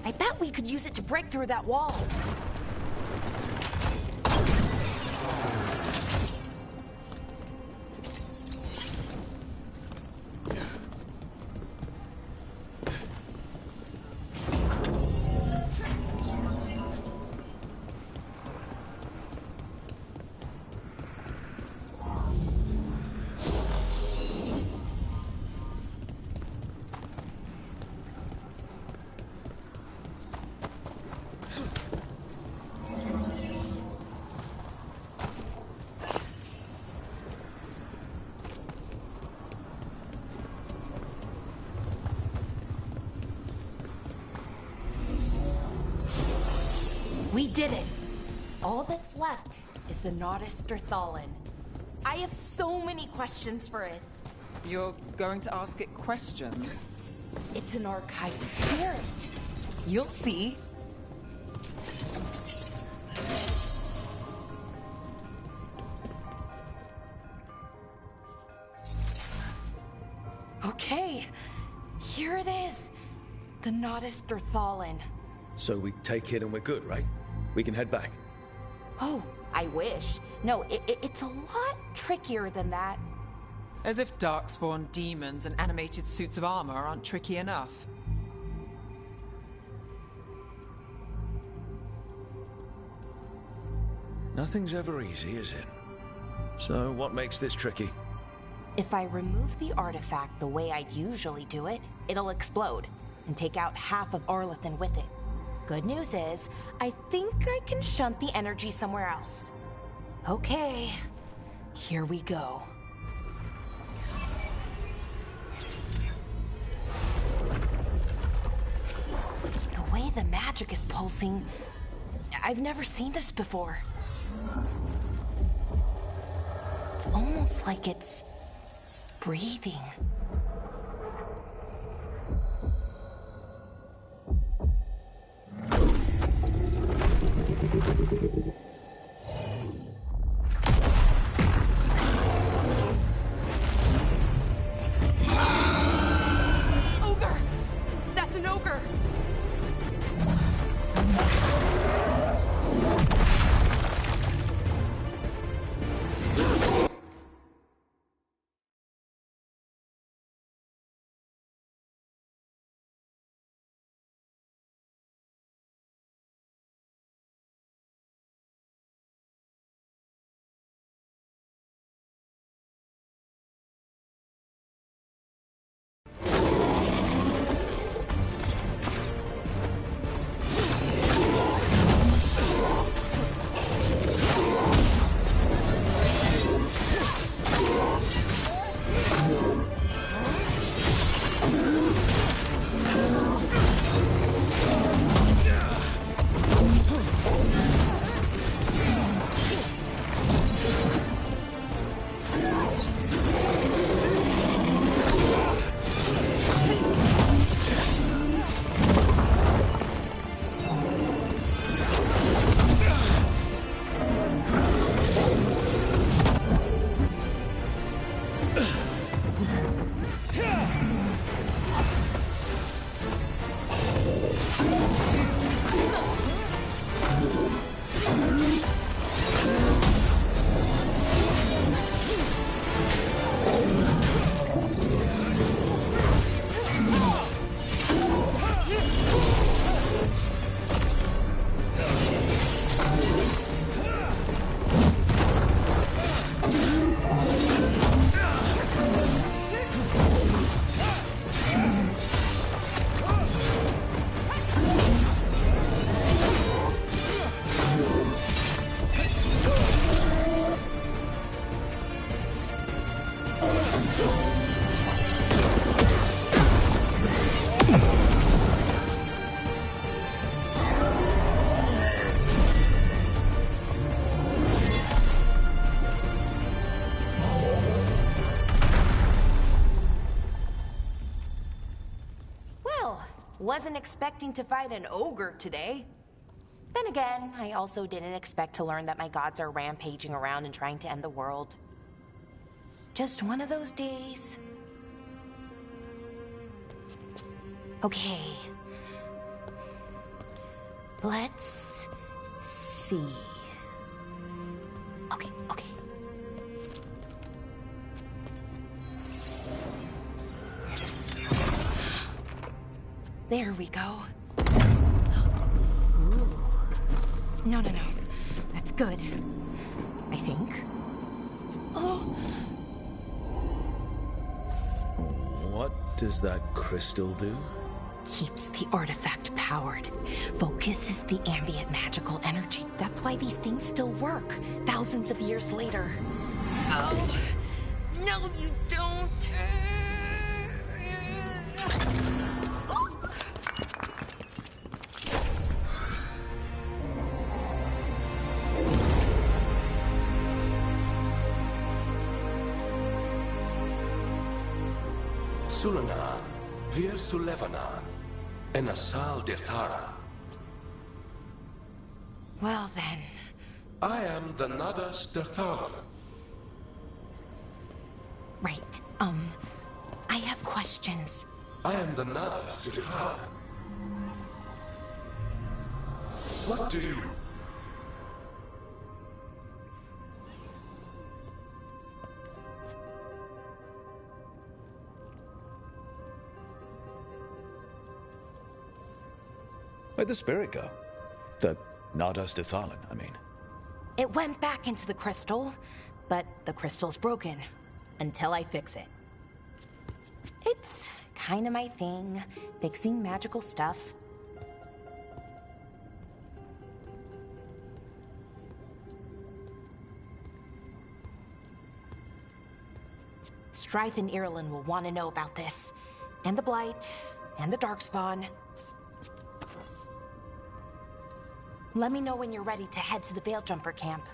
I bet we could use it to break through that wall. We did it! All that's left is the Nodus Thallen. I have so many questions for it. You're going to ask it questions? It's an archive spirit. You'll see. Okay, here it is. The Nodus Thallen. So we take it and we're good, right? We can head back. Oh, I wish. No, it's a lot trickier than that. As if darkspawn demons and animated suits of armor aren't tricky enough. Nothing's ever easy, is it? So what makes this tricky? If I remove the artifact the way I'd usually do it, it'll explode and take out half of Arlathan with it. Good news is, I think I can shunt the energy somewhere else. Okay, here we go. The way the magic is pulsing, I've never seen this before. It's almost like it's breathing. Ogre! That's an ogre! wasn't expecting to fight an ogre today. Then again, I also didn't expect to learn that my gods are rampaging around and trying to end the world. Just one of those days. Okay. Let's see. Okay. There we go. Ooh. No. That's good. I think. Oh! What does that crystal do? Keeps the artifact powered. Focuses the ambient magical energy. That's why these things still work, thousands of years later. Oh! No, you don't! Sulanan, Vir Sulevanan, and Asal Dirthara. Well then. I am the Nadas Dirtharan. Right, I have questions. I am the Nadas Dirtharan. What do you... Where'd the spirit go? The Nadas Dithalan, I mean. It went back into the crystal, but the crystal's broken. Until I fix it. It's kind of my thing, fixing magical stuff. Strife and Irulan will want to know about this. And the Blight, and the Darkspawn. Let me know when you're ready to head to the Veil-Jumper camp.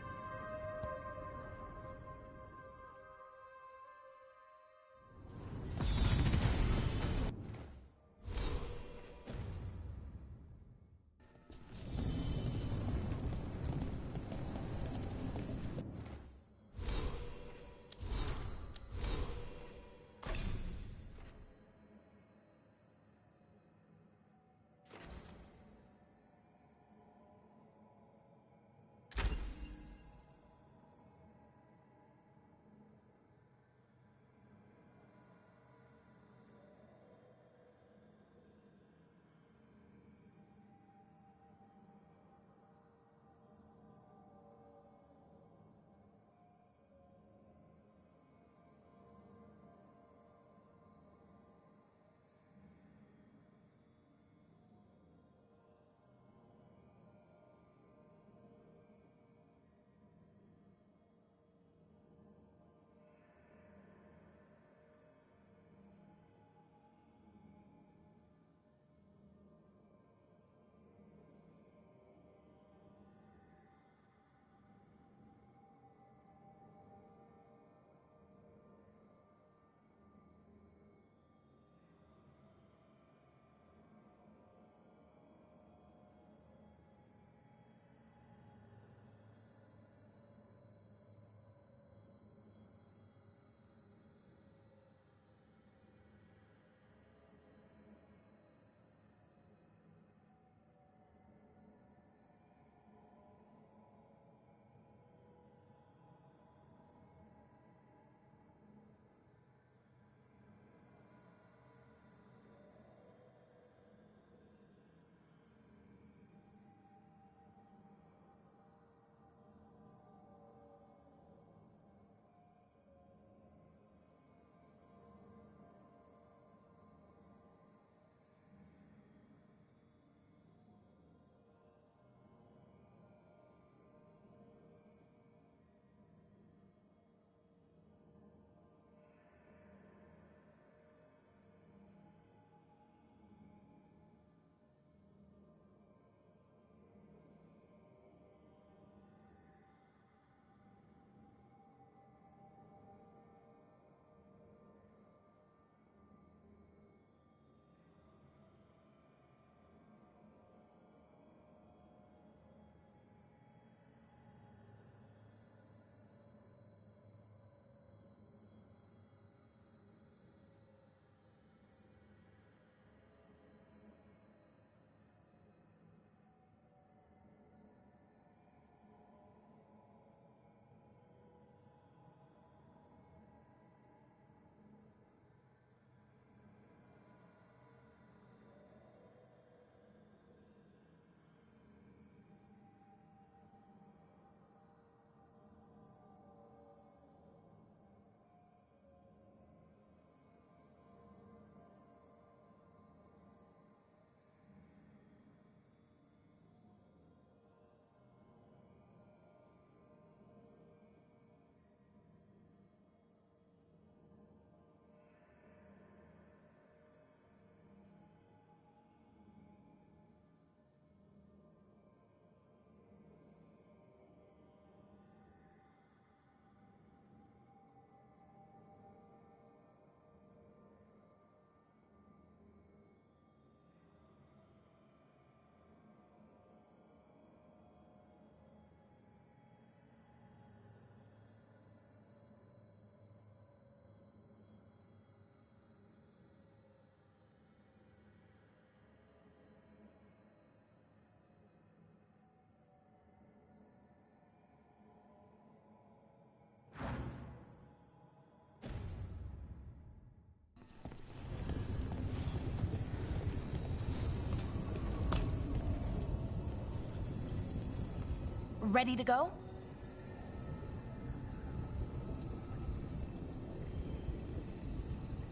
ready to go?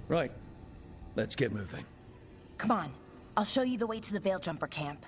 Right. Let's get moving. Come on. I'll show you the way to the Veil Jumper camp.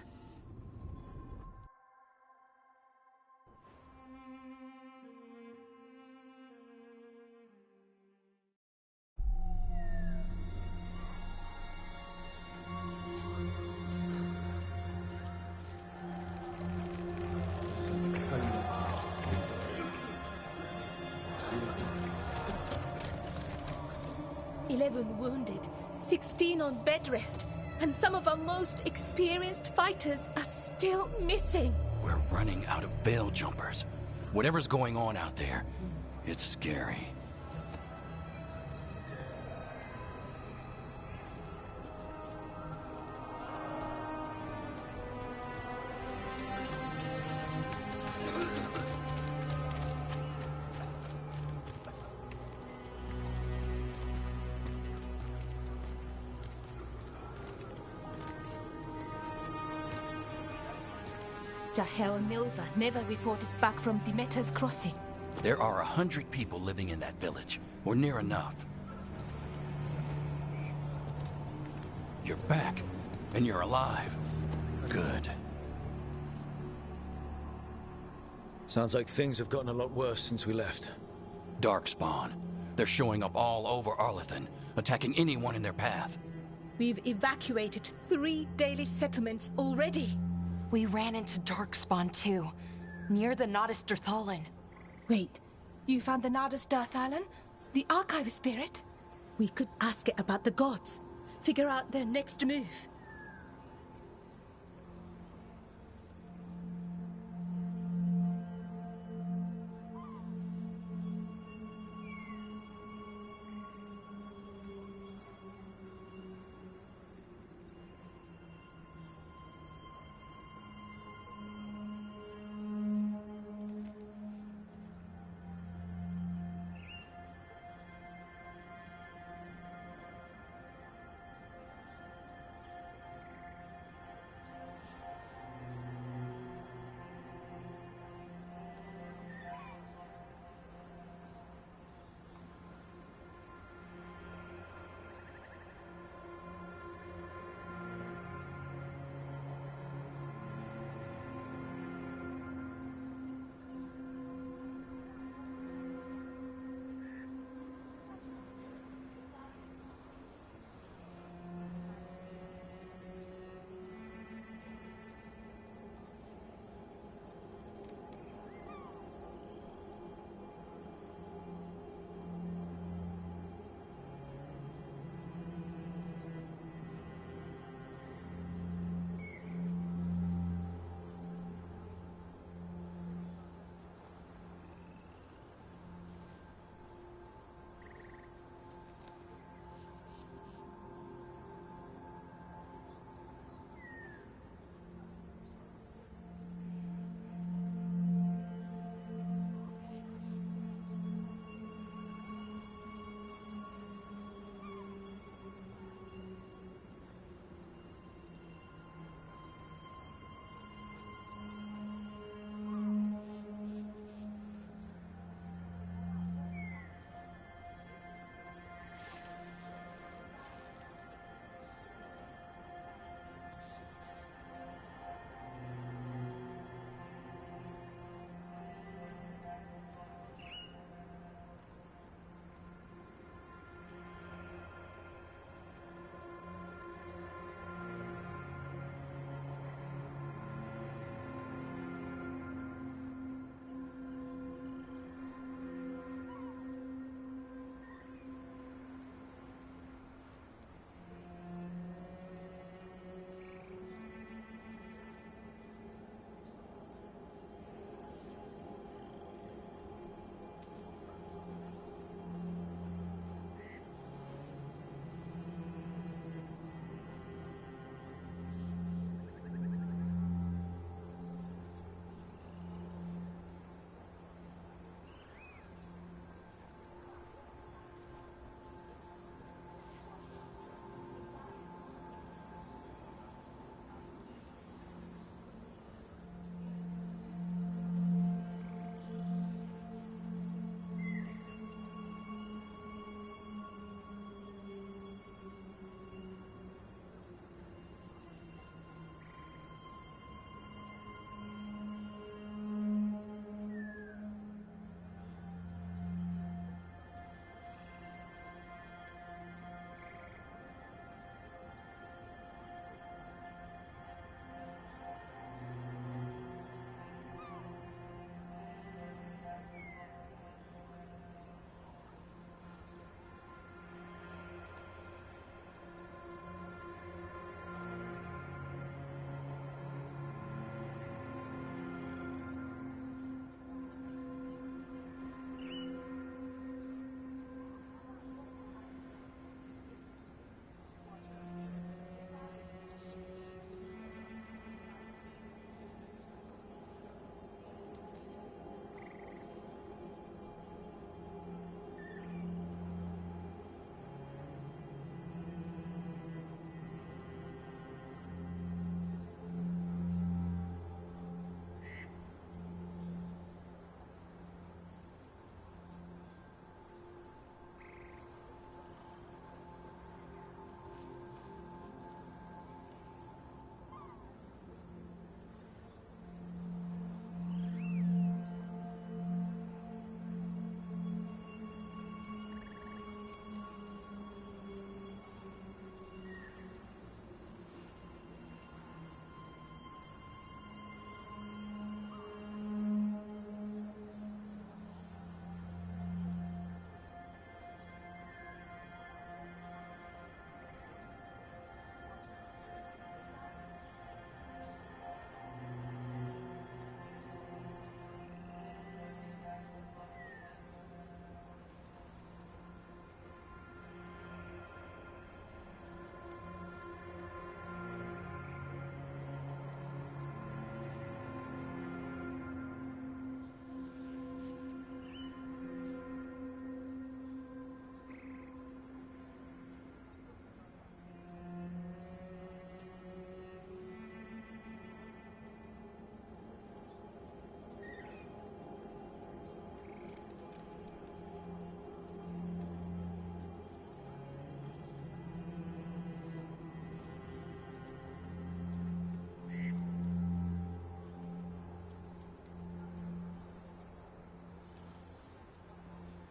Wounded, 16 on bed rest, and some of our most experienced fighters are still missing. We're running out of Veil Jumpers. Whatever's going on out there, it's scary. Jahel and Milva never reported back from Demeter's crossing. There are 100 people living in that village, or near enough. You're back, and you're alive. Good. Sounds like things have gotten a lot worse since we left. Darkspawn. They're showing up all over Arlathan, attacking anyone in their path. We've evacuated 3 daily settlements already. We ran into Darkspawn too, near the Nodus Dirthalan. Wait, you found the Nodus Dirthalan? The Archive Spirit? We could ask it about the gods. Figure out their next move.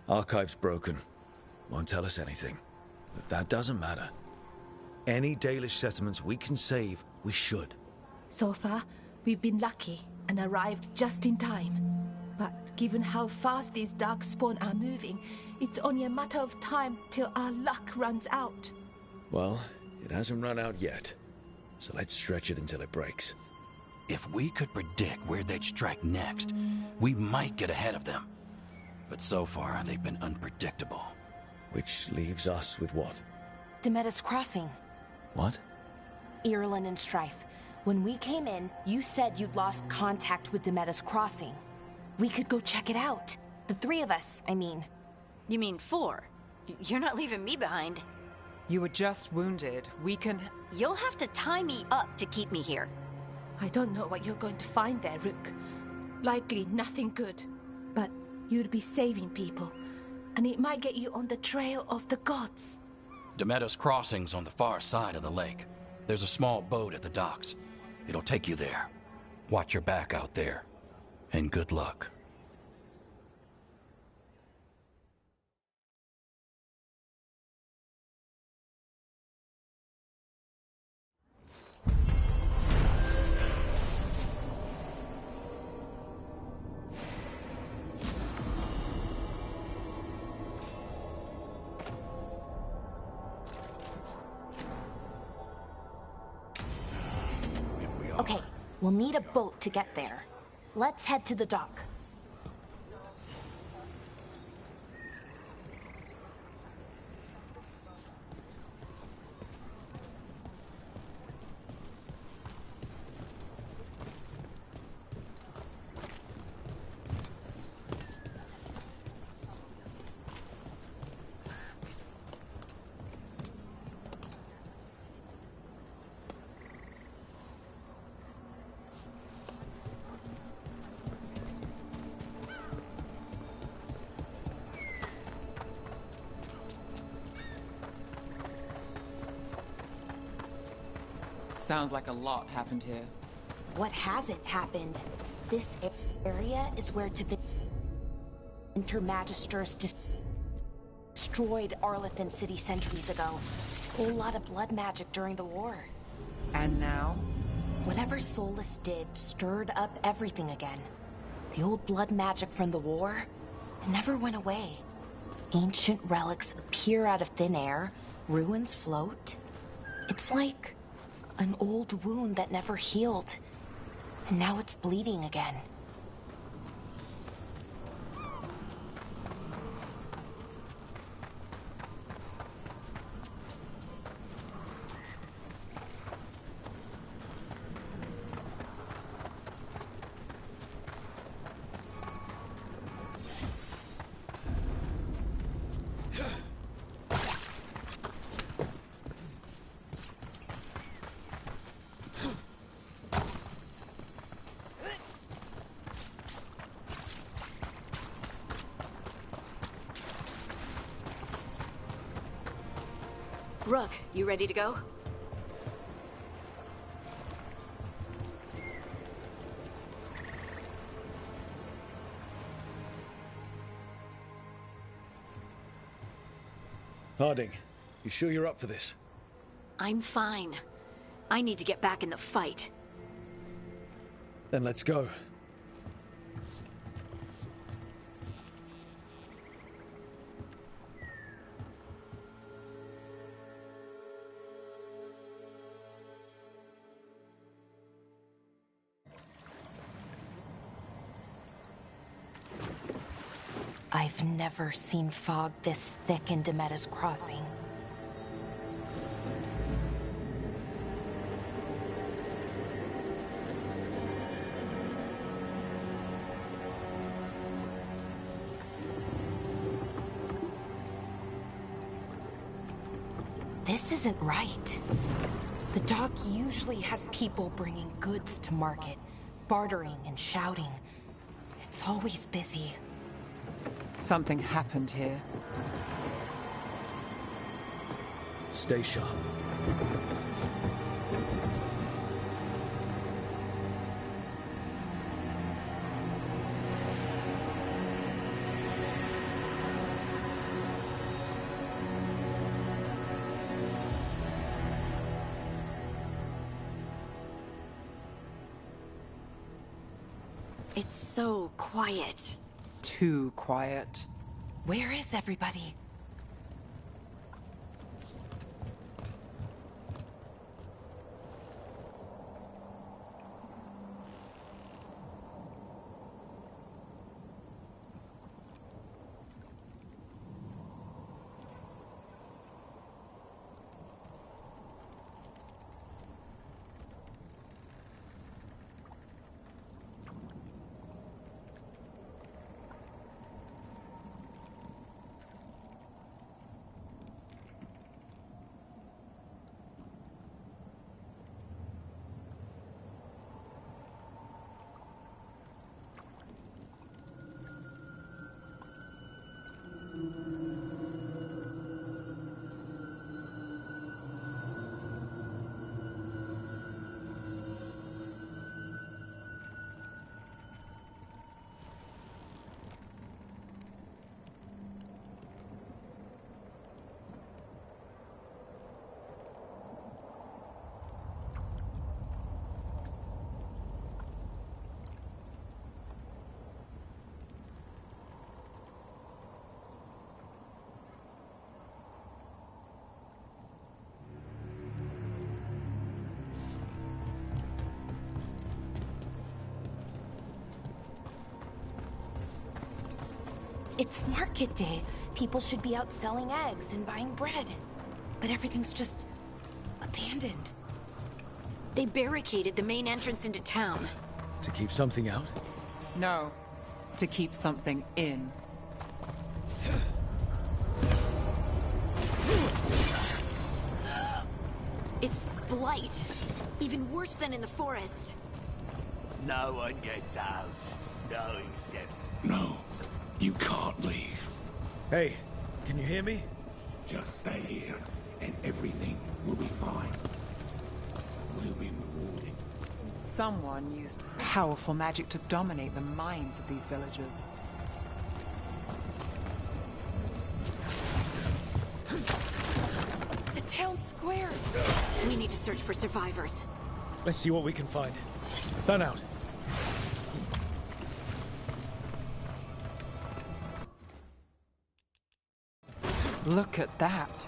Archive's broken. Won't tell us anything. But that doesn't matter. Any Dalish settlements we can save, we should. So far, we've been lucky and arrived just in time. But given how fast these darkspawn are moving, it's only a matter of time till our luck runs out. Well, it hasn't run out yet. So let's stretch it until it breaks. If we could predict where they'd strike next, we might get ahead of them. But so far, they've been unpredictable. Which leaves us with what? Demetis Crossing. What? Irulan and Strife. When we came in, you said you'd lost contact with Demetis Crossing. We could go check it out. The three of us, I mean. You mean 4? You're not leaving me behind. You were just wounded. We can... You'll have to tie me up to keep me here. I don't know what you're going to find there, Rook. Likely nothing good. But you'd be saving people. And it might get you on the trail of the gods. Demetis Crossing's on the far side of the lake. There's a small boat at the docks. It'll take you there. Watch your back out there. And good luck. Okay, we'll need a boat to get there. Let's head to the dock. Sounds like a lot happened here. What hasn't happened? This area is where Intermagisters destroyed Arlathan City centuries ago. Whole lot of blood magic during the war. And now? Whatever Solus did stirred up everything again. The old blood magic from the war, it never went away. Ancient relics appear out of thin air, ruins float. It's like an old wound that never healed, and now it's bleeding again. Rook, you ready to go? Harding, you sure you're up for this? I'm fine. I need to get back in the fight. Then let's go. I've never seen fog this thick in Demetis Crossing. This isn't right. The dock usually has people bringing goods to market, bartering and shouting. It's always busy. Something happened here. Stay sharp. It's so quiet. Too quiet. Where is everybody? It's market day. People should be out selling eggs and buying bread. But everything's just abandoned. They barricaded the main entrance into town. To keep something out? No. To keep something in. It's blight. Even worse than in the forest. No one gets out. No except... No, you can't leave. Hey, can you hear me? Just stay here, and everything will be fine. We'll be rewarded. Someone used powerful magic to dominate the minds of these villagers. The town square! We need to search for survivors. Let's see what we can find. Fan out. Look at that.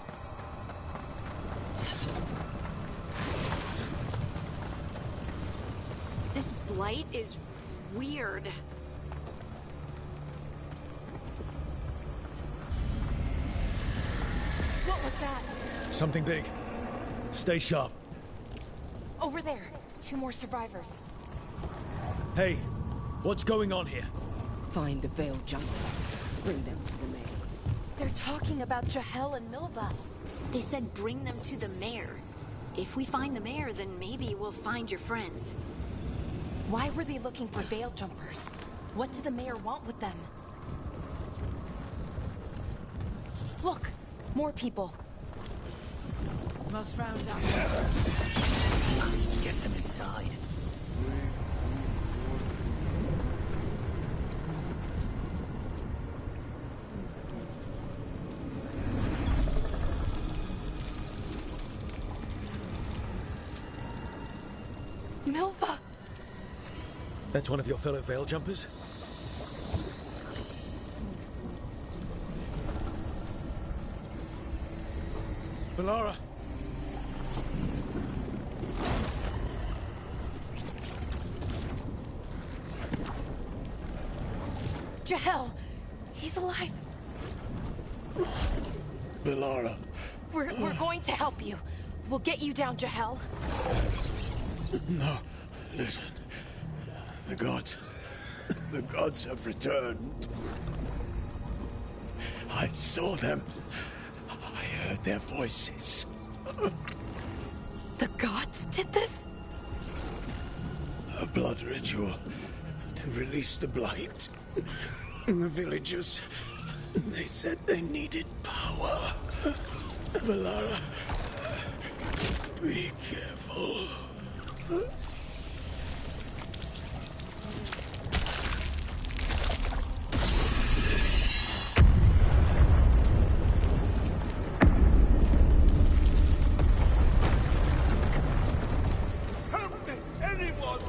This blight is weird. What was that? Something big. Stay sharp. Over there. 2 more survivors. Hey, what's going on here? Find the Veiled Jumpers. Bring them to the mayor. They're talking about Jahel and Milva. They said bring them to the mayor. If we find the mayor, then maybe we'll find your friends. Why were they looking for Veiled Jumpers? What did the mayor want with them? Look! More people. Must round up. Must get them inside. Milva! That's one of your fellow Veil Jumpers? Valara! Jahel! He's alive! Valara. We're going to help you. We'll get you down, Jahel. No, listen. The gods have returned. I saw them. I heard their voices. The gods did this? A blood ritual to release the blight. The villagers, they said they needed power. Valara, be careful. Help me! Anyone!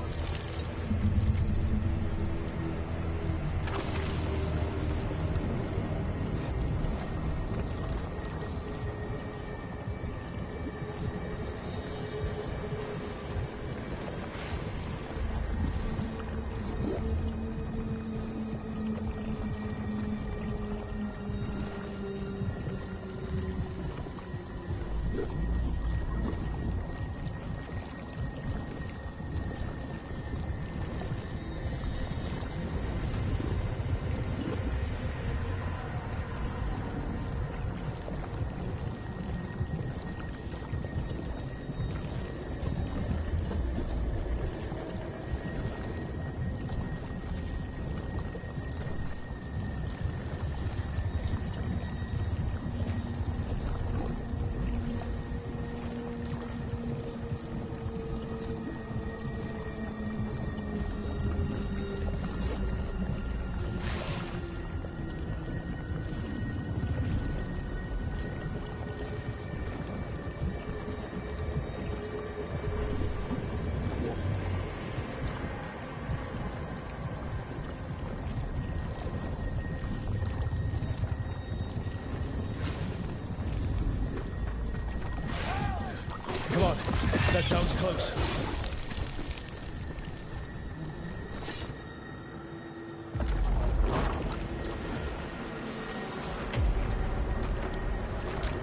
Sounds close.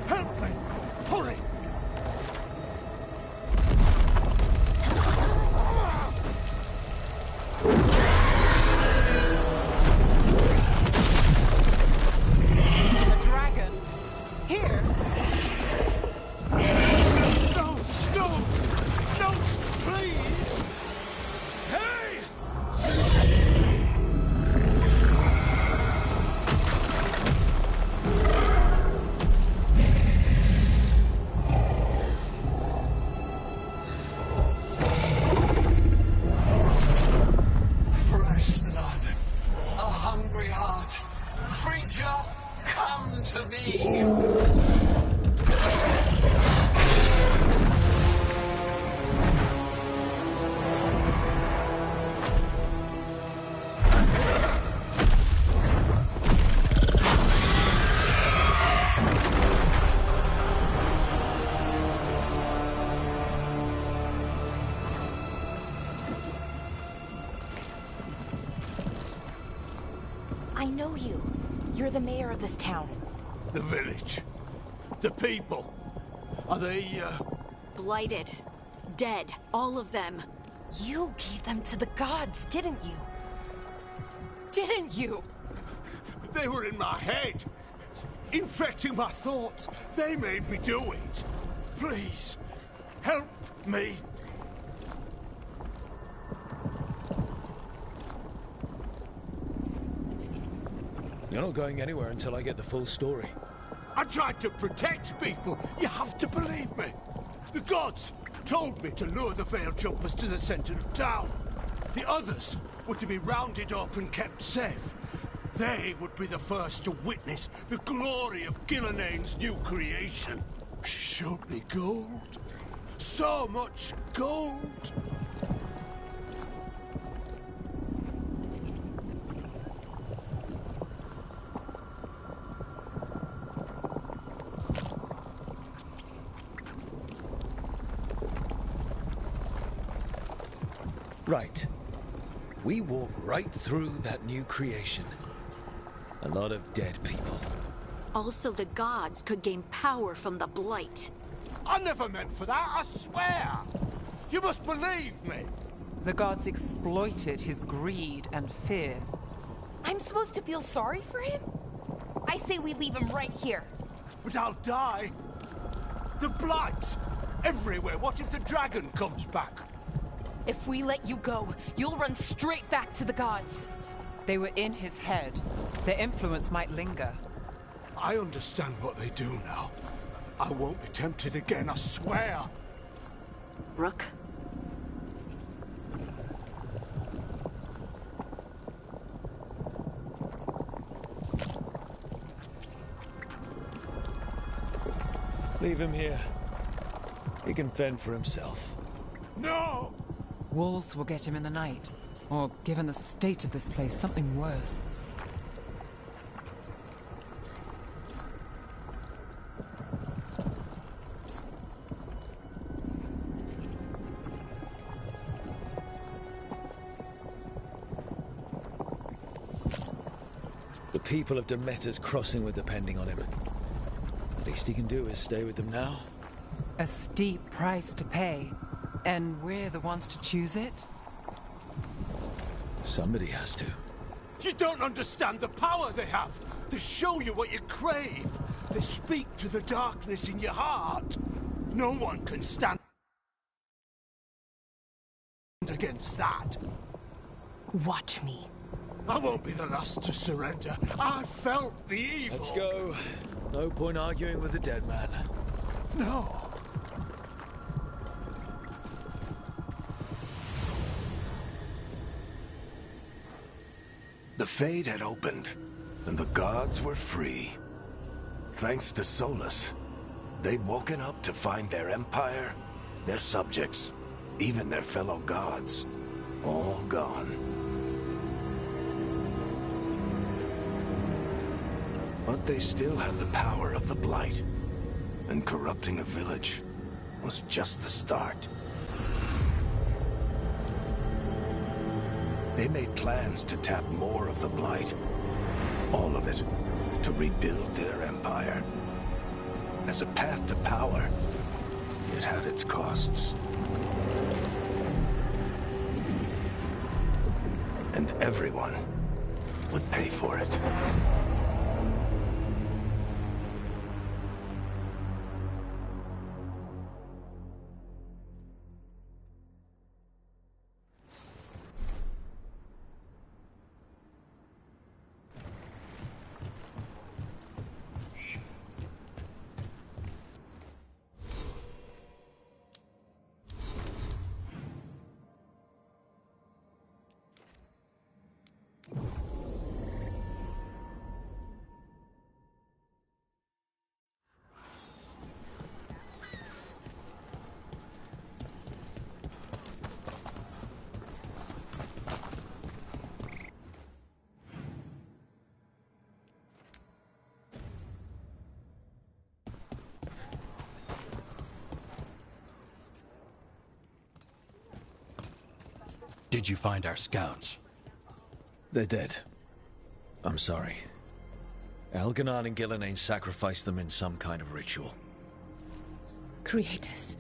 Help me! Hurry! A dragon? Here? No! No! No! Please! Hey! Fresh blood. A hungry heart. Creature, come to me. I know you. You're the mayor of this town. The village. The people. Are they, Blighted. Dead. All of them. You gave them to the gods, didn't you? Didn't you? They were in my head. Infecting my thoughts. They made me do it. Please, help me. You're not going anywhere until I get the full story. I tried to protect people. You have to believe me. The gods told me to lure the veil jumpers to the center of town. The others were to be rounded up and kept safe. They would be the first to witness the glory of Gillenane's new creation. She showed me gold. So much gold. Right. We walk right through that new creation. A lot of dead people. Also, the gods could gain power from the Blight. I never meant for that, I swear! You must believe me! The gods exploited his greed and fear. I'm supposed to feel sorry for him? I say we leave him right here. But I'll die. The Blight! Everywhere. What if the dragon comes back? If we let you go, you'll run straight back to the gods. They were in his head. Their influence might linger. I understand what they do now. I won't be tempted again, I swear. Rook? Leave him here. He can fend for himself. No! Wolves will get him in the night. Or, given the state of this place, something worse. The people of Demeter's crossing were depending on him. Least he can do is stay with them now. A steep price to pay. And we're the ones to choose it? Somebody has to. You don't understand the power they have. They show you what you crave. They speak to the darkness in your heart. No one can stand against that. Watch me. I won't be the last to surrender. I felt the evil. Let's go. No point arguing with the dead man. No. The Fade had opened, and the gods were free. Thanks to Solus, they'd woken up to find their empire, their subjects, even their fellow gods, all gone. But they still had the power of the Blight, and corrupting a village was just the start. They made plans to tap more of the Blight. All of it. To rebuild their empire. As a path to power, it had its costs. And everyone would pay for it. Did you find our scouts? They're dead. I'm sorry. Elganon and Gillenane sacrificed them in some kind of ritual. Creators.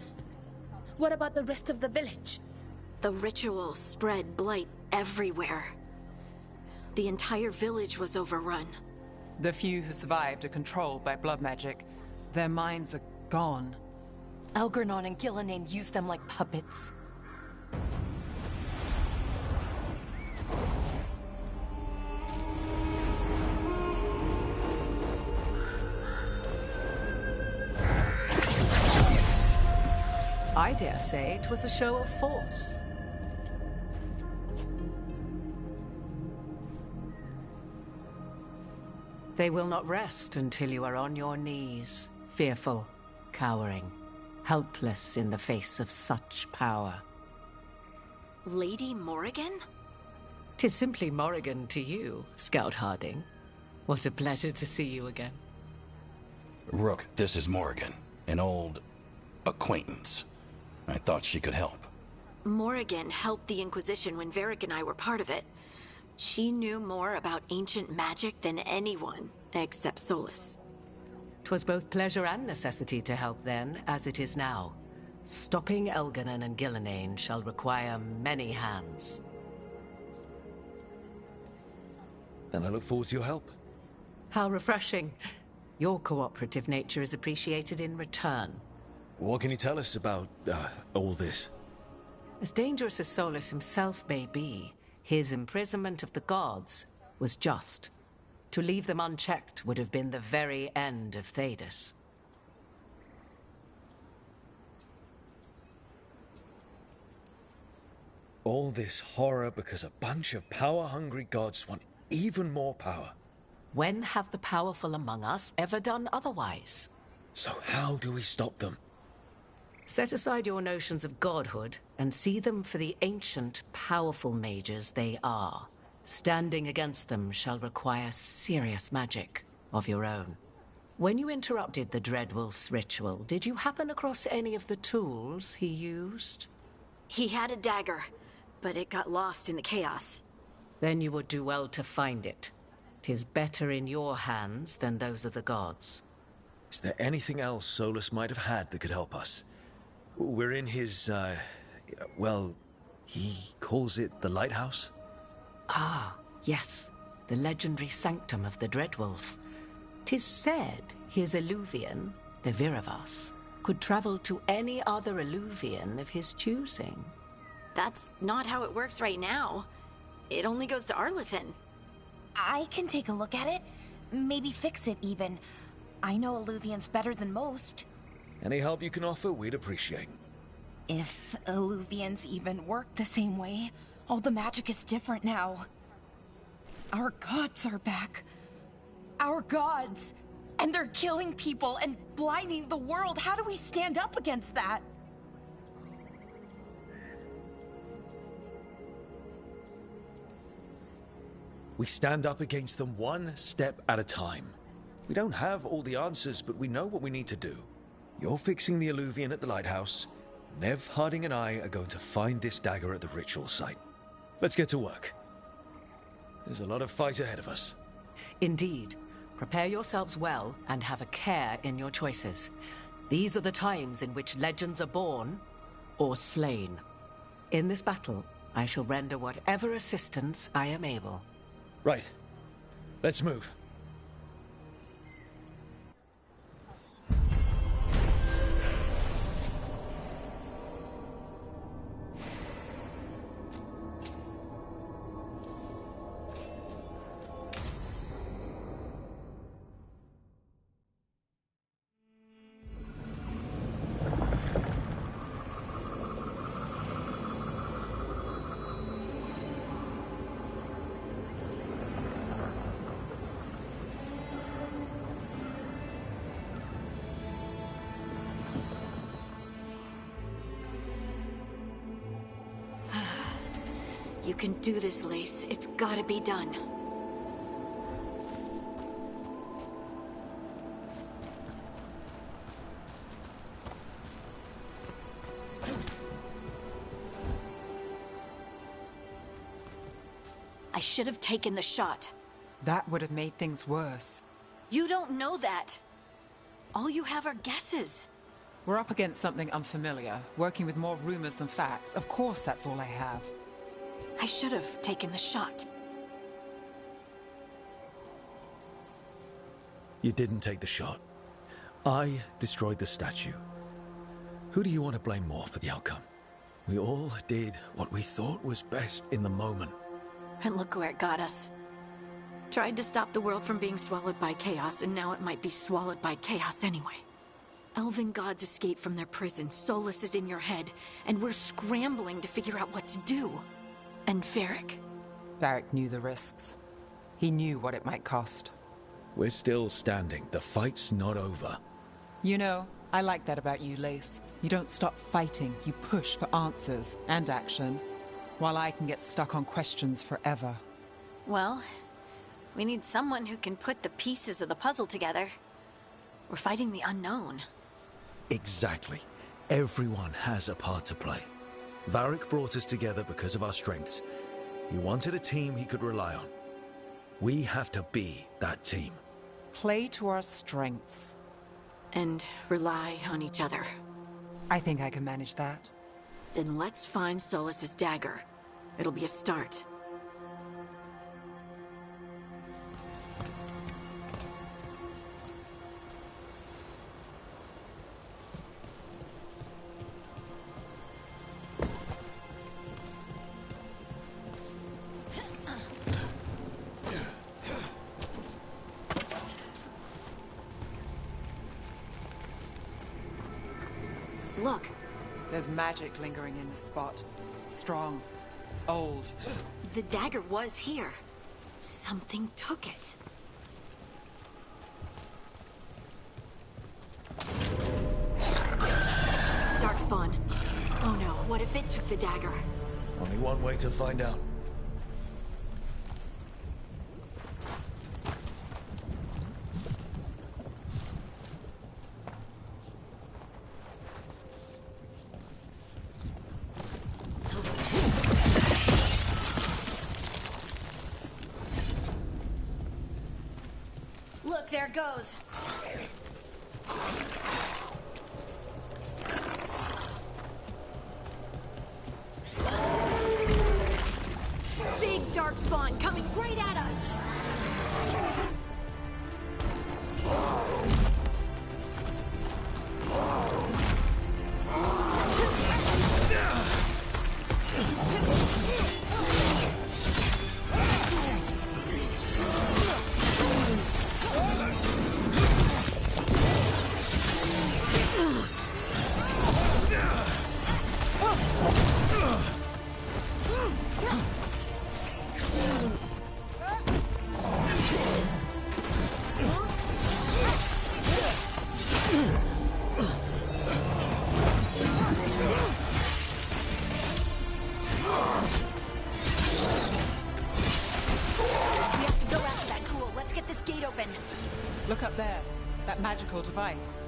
What about the rest of the village? The ritual spread blight everywhere. The entire village was overrun. The few who survived are controlled by blood magic. Their minds are gone. Elgarnon and Gillenane used them like puppets. I dare say it was a show of force. They will not rest until you are on your knees, fearful, cowering, helpless in the face of such power. Lady Morrigan? 'Tis simply Morrigan to you, Scout Harding. What a pleasure to see you again. Rook, this is Morrigan, an old acquaintance. I thought she could help. Morrigan helped the Inquisition when Varric and I were part of it. She knew more about ancient magic than anyone, except Solus. 'Twas both pleasure and necessity to help then, as it is now. Stopping Elganon and Gillenane shall require many hands. Then I look forward to your help. How refreshing. Your cooperative nature is appreciated in return. What can you tell us about all this? As dangerous as Solus himself may be, his imprisonment of the gods was just. To leave them unchecked would have been the very end of Thedas. All this horror because a bunch of power-hungry gods want even more power. When have the powerful among us ever done otherwise? So how do we stop them? Set aside your notions of godhood and see them for the ancient, powerful mages they are. Standing against them shall require serious magic of your own. When you interrupted the Dreadwolf's ritual, did you happen across any of the tools he used? He had a dagger, but it got lost in the chaos. Then you would do well to find it. 'Tis better in your hands than those of the gods. Is there anything else Solus might have had that could help us? We're in his, well, he calls it the lighthouse? Ah, yes. The legendary sanctum of the Dreadwolf. 'Tis said his Illuvian, the Viravas, could travel to any other Illuvian of his choosing. That's not how it works right now. It only goes to Arlethan. I can take a look at it. Maybe fix it, even. I know Illuvians better than most. Any help you can offer, we'd appreciate. If Illuvians even work the same way, all the magic is different now. Our gods are back. Our gods! And they're killing people and blinding the world. How do we stand up against that? We stand up against them one step at a time. We don't have all the answers, but we know what we need to do. You're fixing the Illuvian at the lighthouse. Nev, Harding, and I are going to find this dagger at the ritual site. Let's get to work. There's a lot of fight ahead of us. Indeed. Prepare yourselves well and have a care in your choices. These are the times in which legends are born or slain. In this battle, I shall render whatever assistance I am able. Right. Let's move. You can do this, Lace. It's gotta be done. I should have taken the shot. That would have made things worse. You don't know that. All you have are guesses. We're up against something unfamiliar, working with more rumors than facts. Of course that's all I have. I should have taken the shot. You didn't take the shot. I destroyed the statue. Who do you want to blame more for the outcome? We all did what we thought was best in the moment. And look where it got us. Tried to stop the world from being swallowed by chaos, and now it might be swallowed by chaos anyway. Elven gods escaped from their prison, Solus is in your head, and we're scrambling to figure out what to do. And Varric. Varric knew the risks. He knew what it might cost. We're still standing. The fight's not over. You know, I like that about you, Lace. You don't stop fighting. You push for answers and action, while I can get stuck on questions forever. Well, we need someone who can put the pieces of the puzzle together. We're fighting the unknown. Exactly. Everyone has a part to play. Varric brought us together because of our strengths. He wanted a team he could rely on. We have to be that team. Play to our strengths. And rely on each other. I think I can manage that. Then let's find Solus's dagger. It'll be a start. Look. There's magic lingering in this spot. Strong. Old. The dagger was here. Something took it. Darkspawn. Oh no, what if it took the dagger? Only one way to find out. Look, there it goes. Big darkspawn coming right at us. Look up there. That magical device.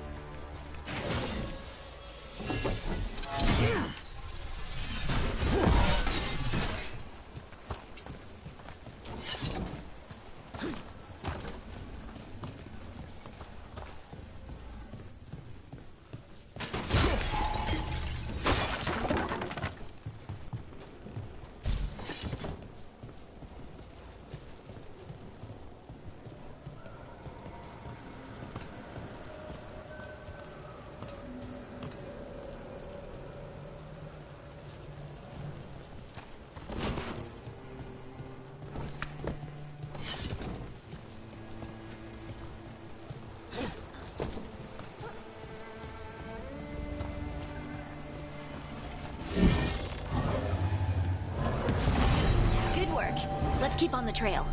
keep on the trail.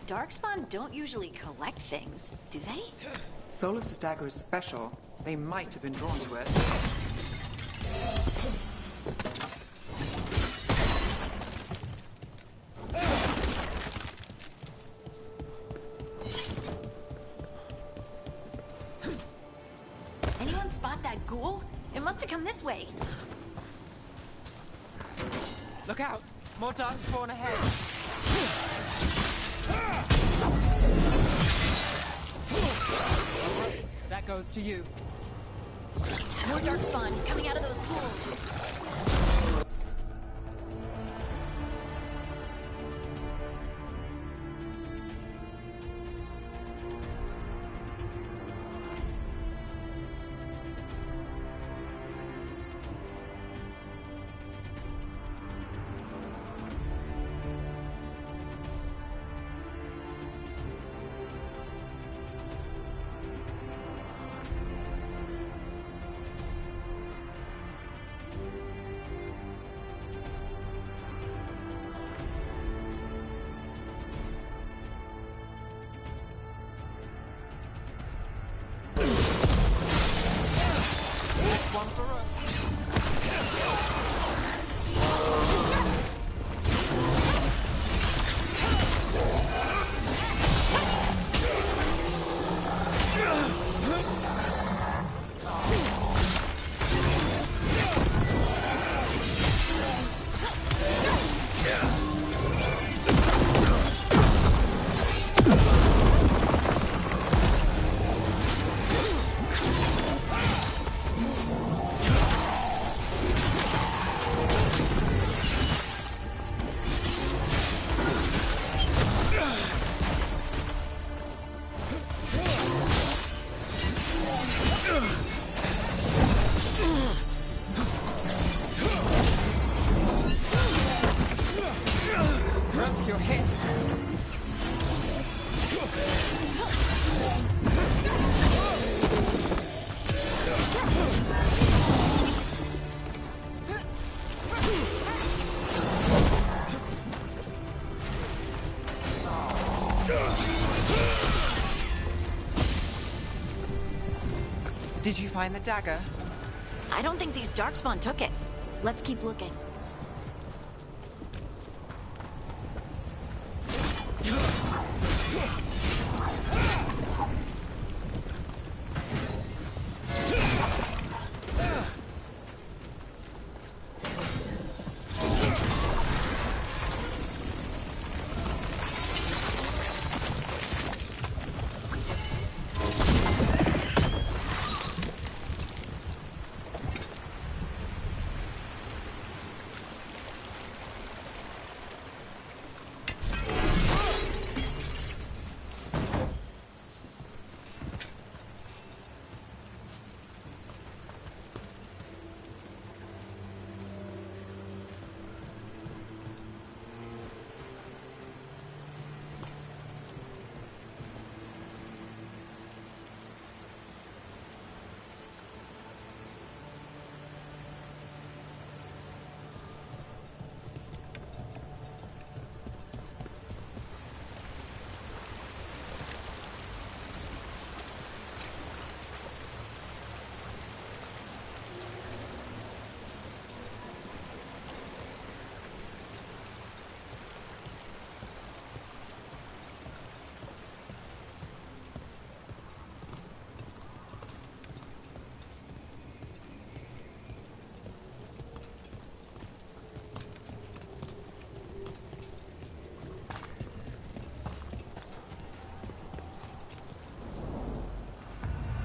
Darkspawn don't usually collect things, do they? Solus's dagger is special. They might have been drawn to it. Anyone spot that ghoul? It must have come this way. Look out! More dark spawn ahead! That goes to you. More darkspawn coming out of those pools. One for us. Your head. Did you find the dagger? I don't think these darkspawn took it. Let's keep looking.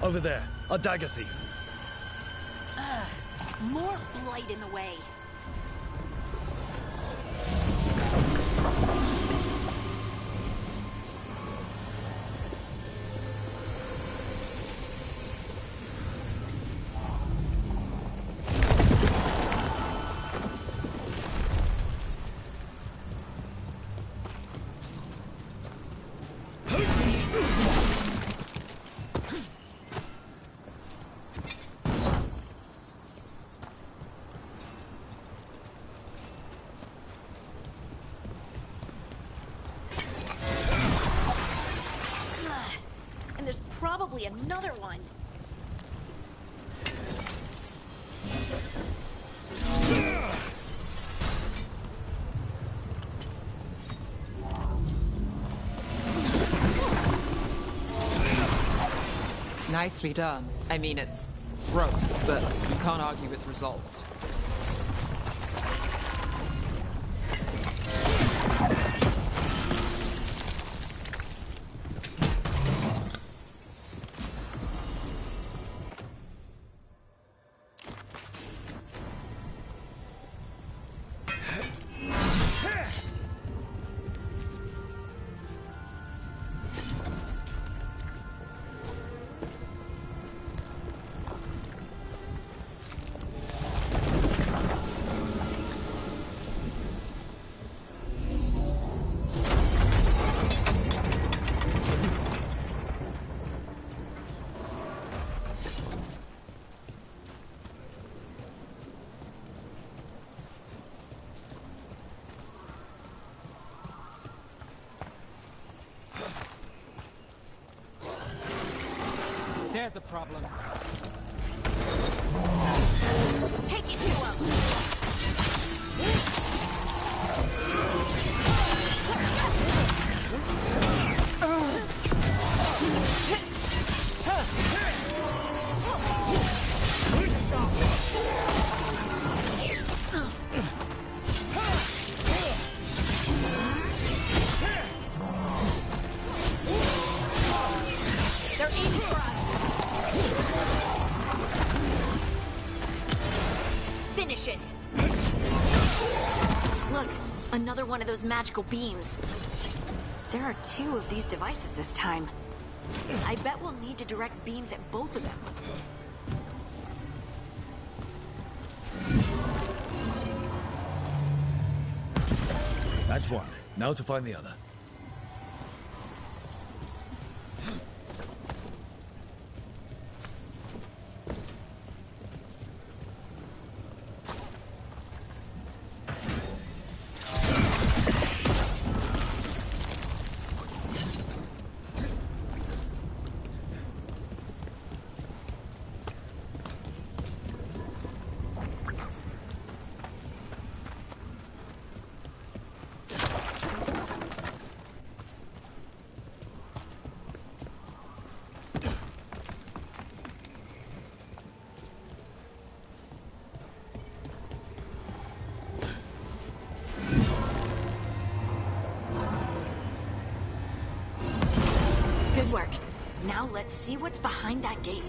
Over there, a dagger thief. More blight in the way. And there's probably another one. Nicely done. I mean, it's gross, but you can't argue with results. There's a problem. Take it to him! They're aiming for us! Finish it! Look, another one of those magical beams. There are 2 of these devices this time. I bet we'll need to direct beams at both of them. That's one. Now to find the other. Good work. Now let's see what's behind that gate.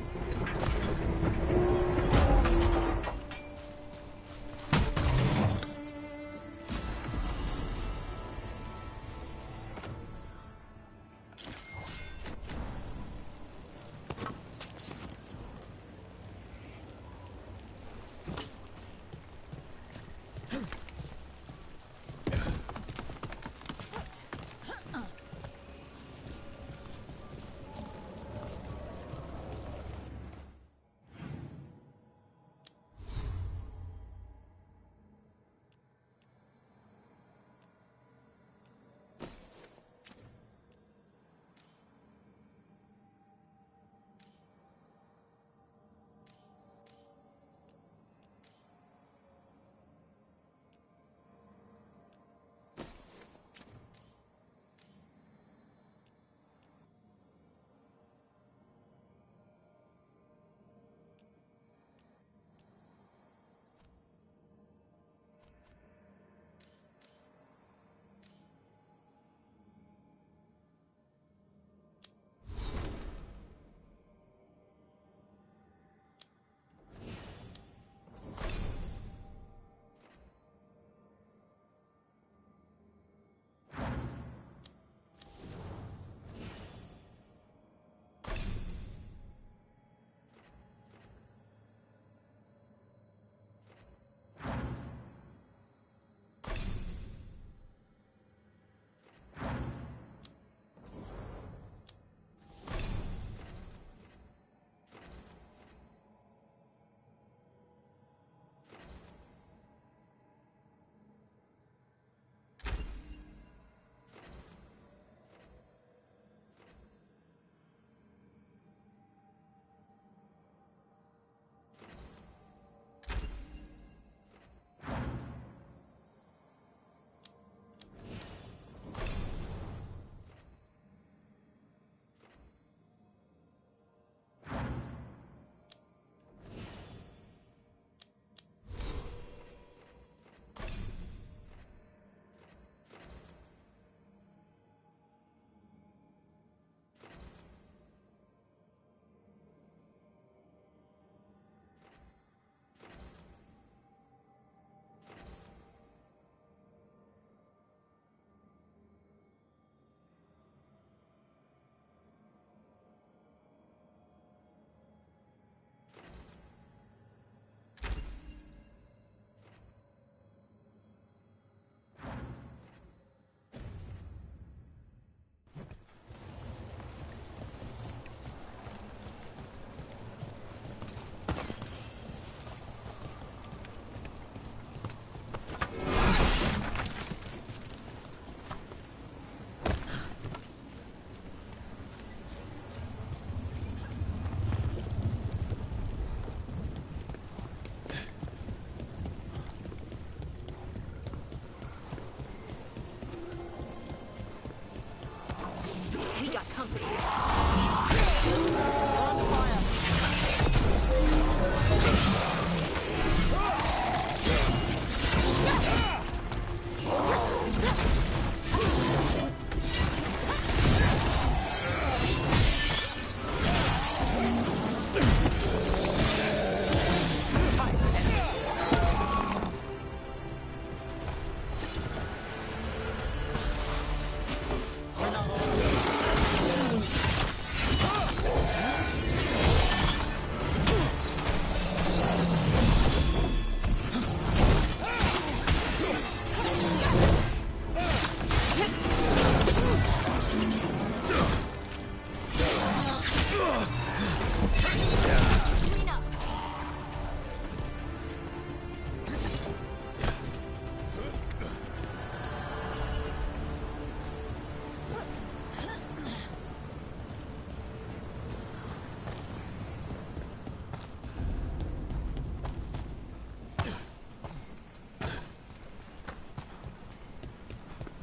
Clean up.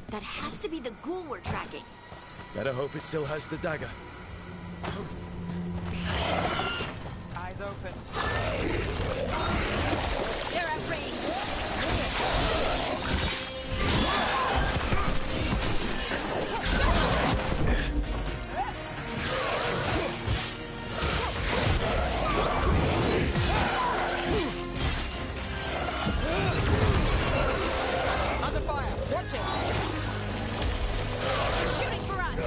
That has to be the ghoul we're tracking. Better hope it still has the dagger. Eyes open. They're at range. Under fire. Watch it. Shooting for us.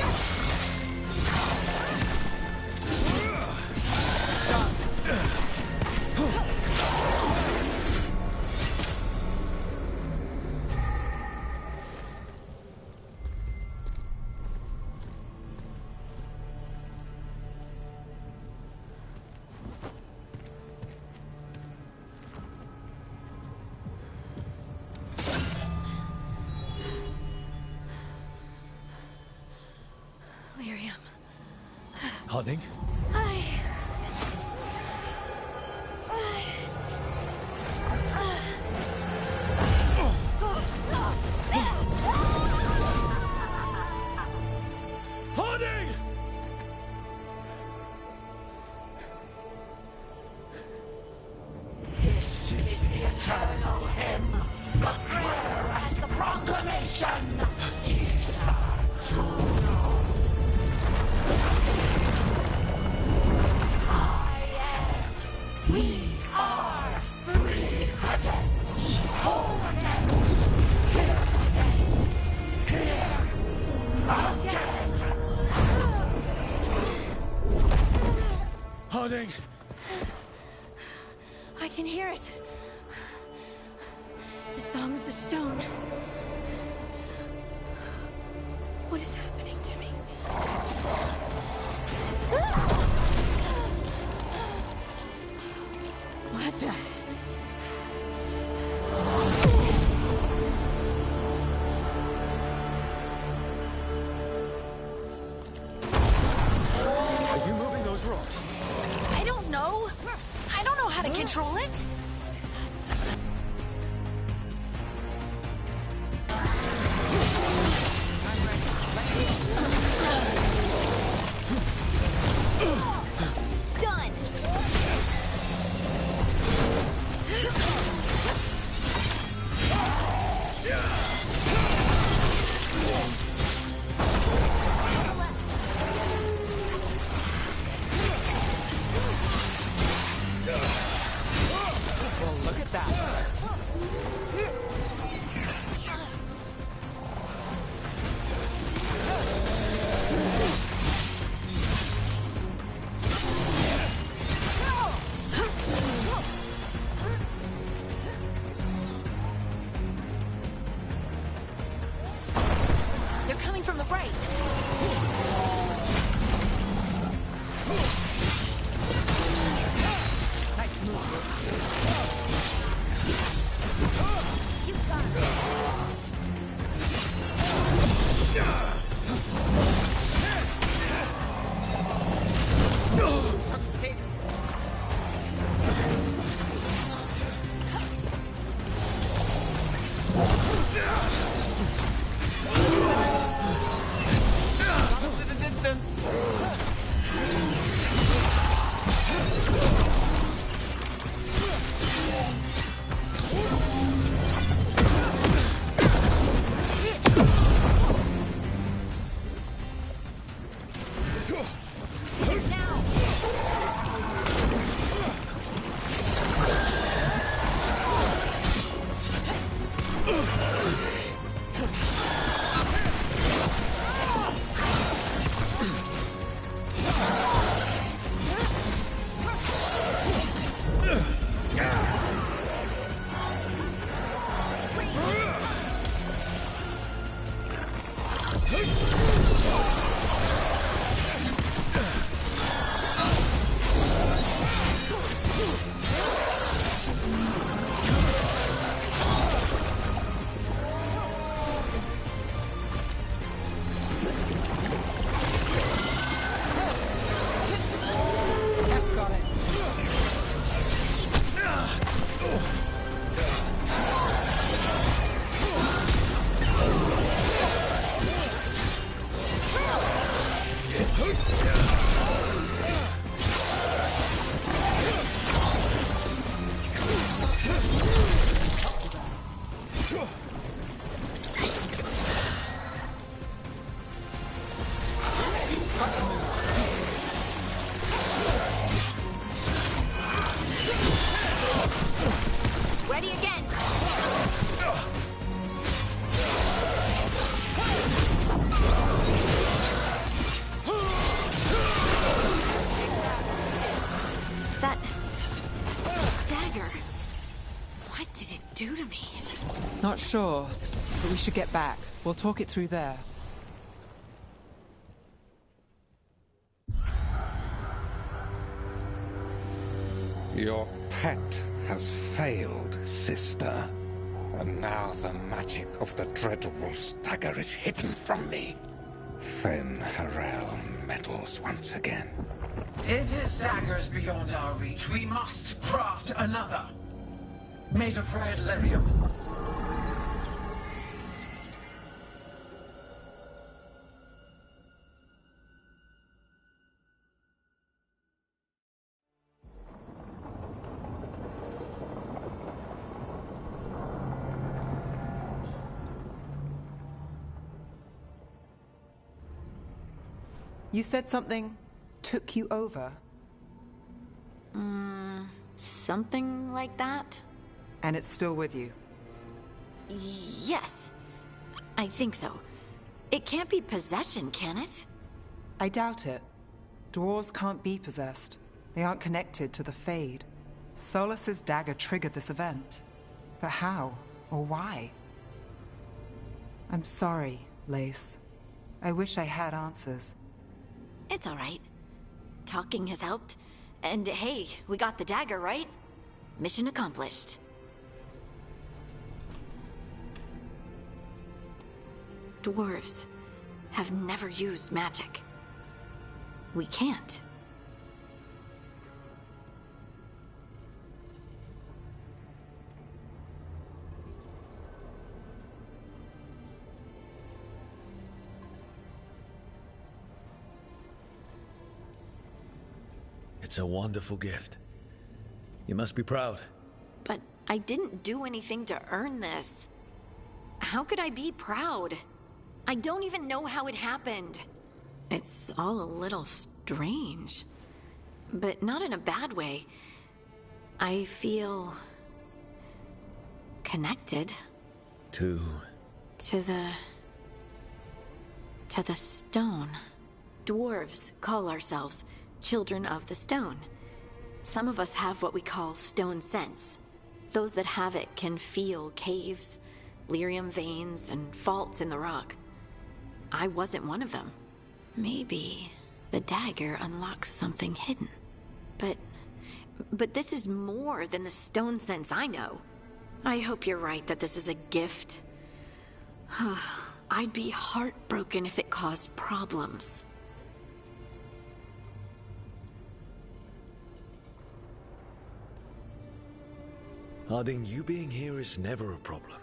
Lyrium. Harding? Harding! This is the eternal hymn, the prayer and the proclamation. Isa Tuno. I am. We are free again. Whole again. Here again. Harding! I can hear it. The Song of the Stone. What is happening to me? What the? Are you moving those rocks? I don't know. I don't know how to control it. Done. Not sure, but we should get back. We'll talk it through there. Your pet has failed, sister. And now the magic of the Dreadwolf's dagger is hidden from me. Fen Harel meddles once again. If his dagger's beyond our reach, we must craft another. Made of red lyrium. You said something took you over? Something like that? And it's still with you? Yes. I think so. It can't be possession, can it? I doubt it. Dwarves can't be possessed. They aren't connected to the Fade. Solus's dagger triggered this event. But how? Or why? I'm sorry, Lace. I wish I had answers. It's all right. Talking has helped. And hey, we got the dagger, right? Mission accomplished. Dwarves have never used magic. We can't. It's a wonderful gift. You must be proud. But I didn't do anything to earn this. How could I be proud? I don't even know how it happened. It's all a little strange. But not in a bad way. I feel... connected. To the stone. Dwarves call ourselves Children of the Stone. Some of us have what we call stone sense. Those that have it can feel caves, lyrium veins, and faults in the rock. I wasn't one of them. Maybe the dagger unlocks something hidden. But this is more than the stone sense I know. I hope you're right that this is a gift. I'd be heartbroken if it caused problems. Harding, you being here is never a problem.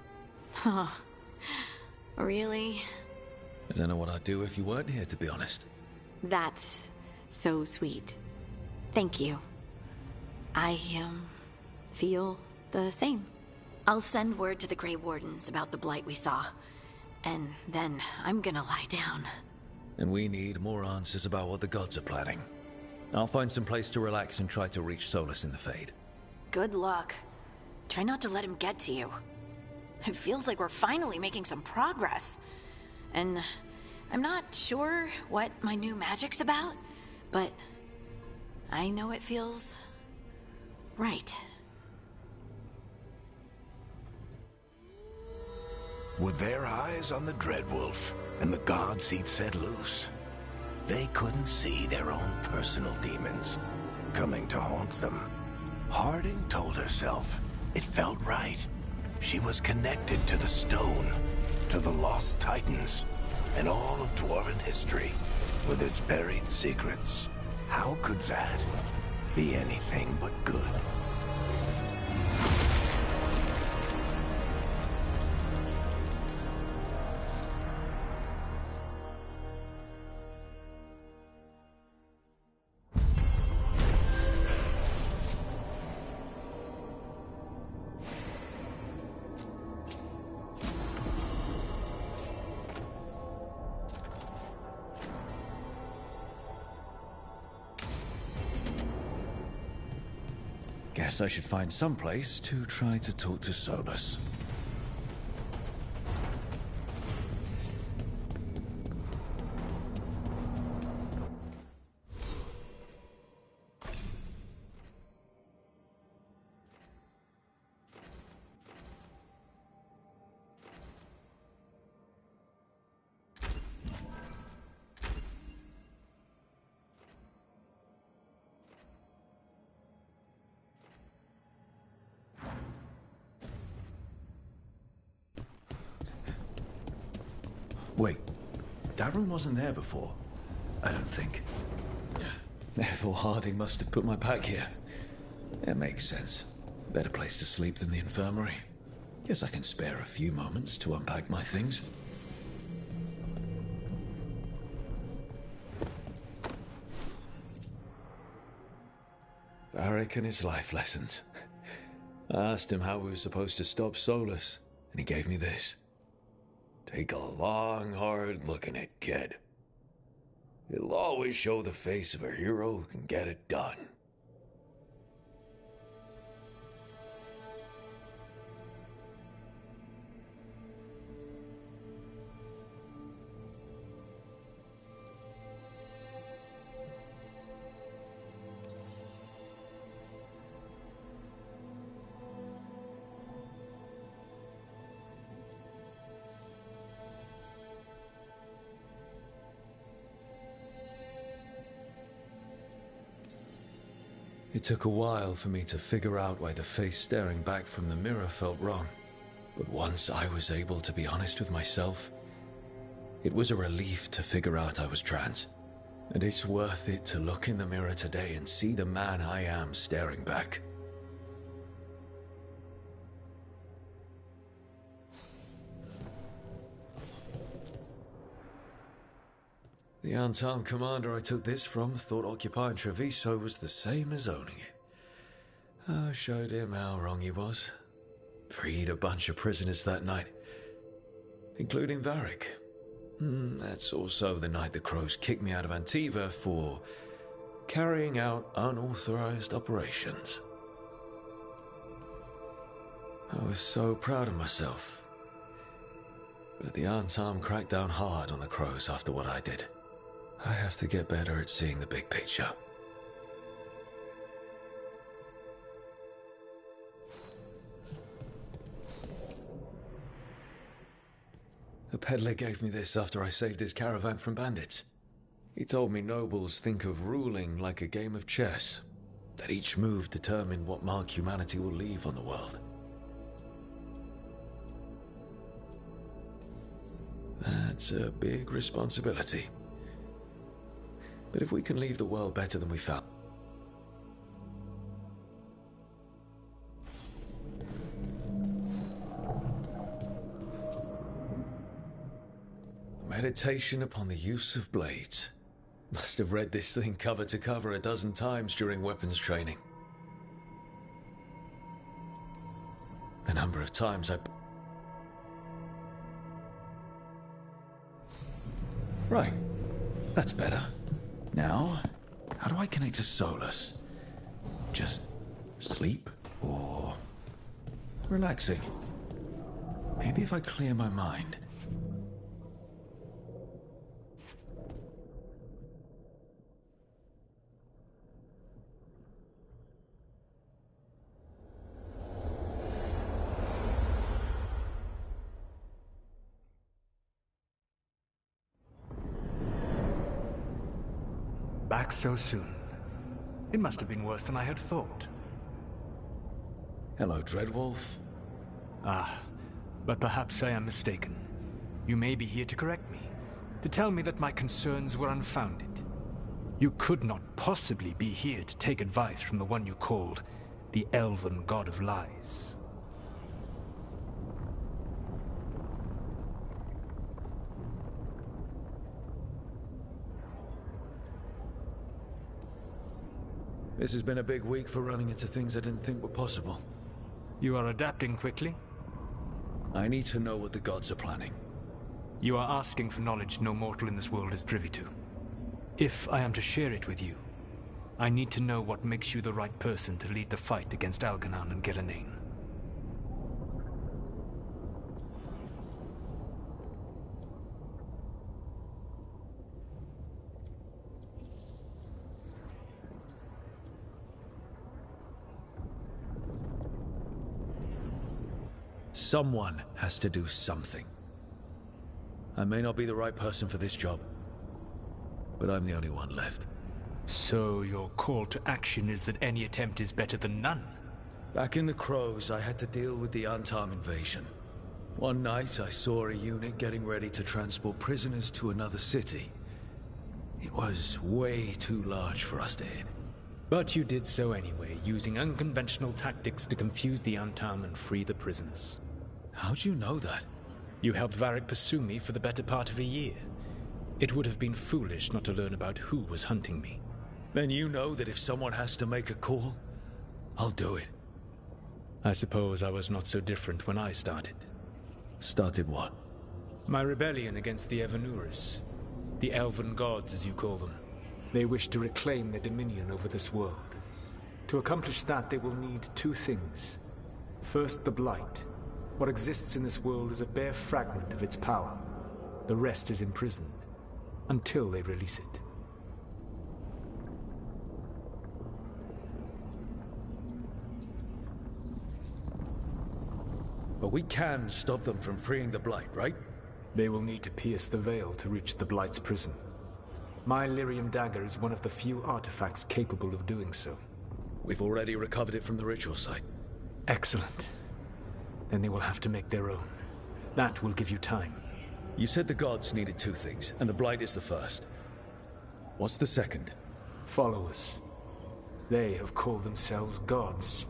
Huh. Really? I don't know what I'd do if you weren't here, to be honest. That's so sweet. Thank you. I, feel the same. I'll send word to the Grey Wardens about the blight we saw. And then I'm gonna lie down. And we need more answers about what the gods are planning. I'll find some place to relax and try to reach Solus in the Fade. Good luck. Try not to let him get to you. It feels like we're finally making some progress. And I'm not sure what my new magic's about, but I know it feels right. With their eyes on the Dreadwolf and the gods he'd set loose, they couldn't see their own personal demons coming to haunt them. Harding told herself it felt right. She was connected to the stone, to the lost titans, and all of Dwarven history, with its buried secrets. How could that be anything but good? Guess I should find some place to try to talk to Solus. Wait, Darren wasn't there before? I don't think. Therefore, Harding must have put my pack here. It makes sense. Better place to sleep than the infirmary. Guess I can spare a few moments to unpack my things. Varric and his life lessons. I asked him how we were supposed to stop Solus, and he gave me this. Take a long, hard look at it, kid. It'll always show the face of a hero who can get it done. It took a while for me to figure out why the face staring back from the mirror felt wrong. But once I was able to be honest with myself, it was a relief to figure out I was trans. And it's worth it to look in the mirror today and see the man I am staring back. The unarmed commander I took this from thought occupying Treviso was the same as owning it. I showed him how wrong he was. Freed a bunch of prisoners that night, including Varric. That's also the night the Crows kicked me out of Antiva for carrying out unauthorized operations. I was so proud of myself. But the unarmed cracked down hard on the Crows after what I did. I have to get better at seeing the big picture. The peddler gave me this after I saved his caravan from bandits. He told me nobles think of ruling like a game of chess, that each move determined what mark humanity will leave on the world. That's a big responsibility. But if we can leave the world better than we found... Meditation upon the use of blades. Must have read this thing cover to cover a dozen times during weapons training. The number of times I... Right. That's better. Now, how do I connect to Solus? Just sleep or relaxing? Maybe if I clear my mind. Back so soon. It must have been worse than I had thought. Hello, Dreadwolf. Ah, but perhaps I am mistaken. You may be here to correct me, to tell me that my concerns were unfounded. You could not possibly be here to take advice from the one you called the Elven God of Lies. This has been a big week for running into things I didn't think were possible. You are adapting quickly? I need to know what the gods are planning. You are asking for knowledge no mortal in this world is privy to. If I am to share it with you, I need to know what makes you the right person to lead the fight against Algernon and Geranane. Someone has to do something. I may not be the right person for this job, but I'm the only one left. So your call to action is that any attempt is better than none? Back in the Crows, I had to deal with the Antam invasion. One night, I saw a unit getting ready to transport prisoners to another city. It was way too large for us to hit. But you did so anyway, using unconventional tactics to confuse the Antam and free the prisoners. How'd you know that? You helped Varric pursue me for the better part of a year. It would have been foolish not to learn about who was hunting me. Then you know that if someone has to make a call, I'll do it. I suppose I was not so different when I started. Started what? My rebellion against the Evanuris. The Elven Gods, as you call them. They wish to reclaim their dominion over this world. To accomplish that, they will need two things. First, the Blight. What exists in this world is a bare fragment of its power. The rest is imprisoned, until they release it. But we can stop them from freeing the Blight, right? They will need to pierce the veil to reach the Blight's prison. My Lyrium dagger is one of the few artifacts capable of doing so. We've already recovered it from the ritual site. Excellent. Then they will have to make their own. That will give you time. You said the gods needed two things, and the Blight is the first. What's the second? Followers. They have called themselves gods.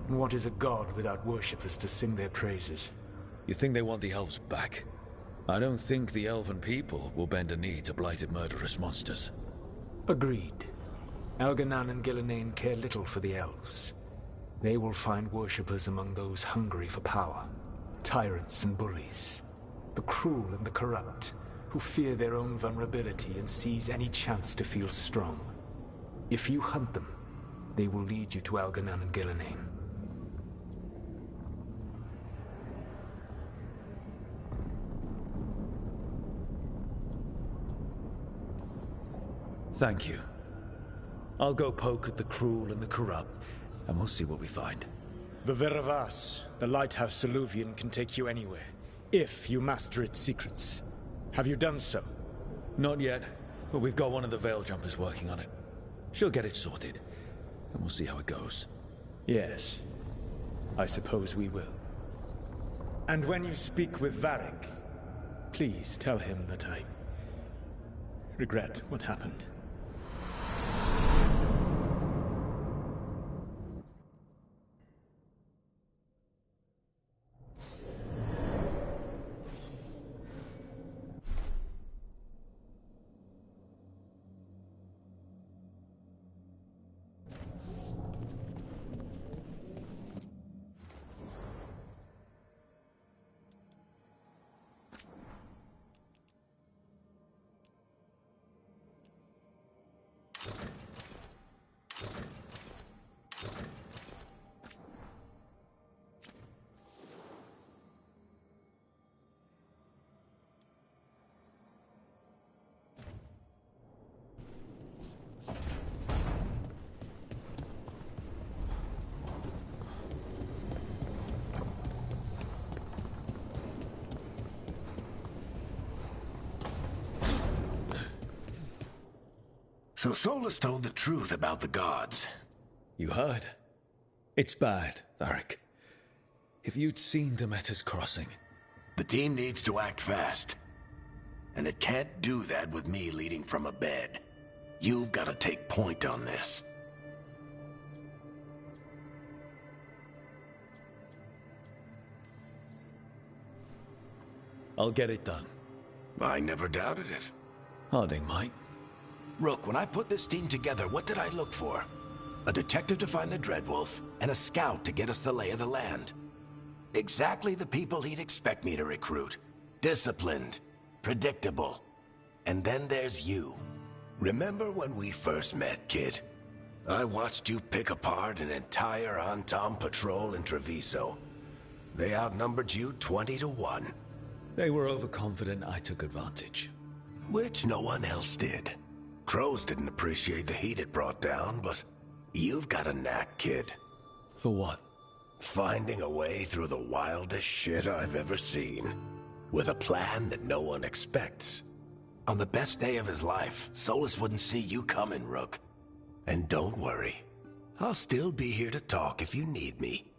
And what is a god without worshippers to sing their praises? You think they want the elves back? I don't think the elven people will bend a knee to blighted murderous monsters. Agreed. Elganan and Gillenane care little for the elves. They will find worshippers among those hungry for power. Tyrants and bullies. The cruel and the corrupt, who fear their own vulnerability and seize any chance to feel strong. If you hunt them, they will lead you to Elganan and Gillenane. Thank you. I'll go poke at the cruel and the corrupt, and we'll see what we find. The Veravas, the lighthouse Soluvian, can take you anywhere, if you master its secrets. Have you done so? Not yet, but we've got one of the Veil Jumpers working on it. She'll get it sorted, and we'll see how it goes. Yes, I suppose we will. And when you speak with Varric, please tell him that I regret what happened. So Solus told the truth about the gods. You heard? It's bad, Varric. If you'd seen Demeter's crossing... The team needs to act fast. And it can't do that with me leading from a bed. You've got to take point on this. I'll get it done. I never doubted it. Harding might. Rook, when I put this team together, what did I look for? A detective to find the Dreadwolf, and a scout to get us the lay of the land. Exactly the people he'd expect me to recruit. Disciplined, predictable. And then there's you. Remember when we first met, kid? I watched you pick apart an entire Antam patrol in Treviso. They outnumbered you 20 to 1. They were overconfident. I took advantage. Which no one else did. Crows didn't appreciate the heat it brought down, but you've got a knack, kid. For what? Finding a way through the wildest shit I've ever seen. With a plan that no one expects. On the best day of his life, Solus wouldn't see you coming, Rook. And don't worry. I'll still be here to talk if you need me.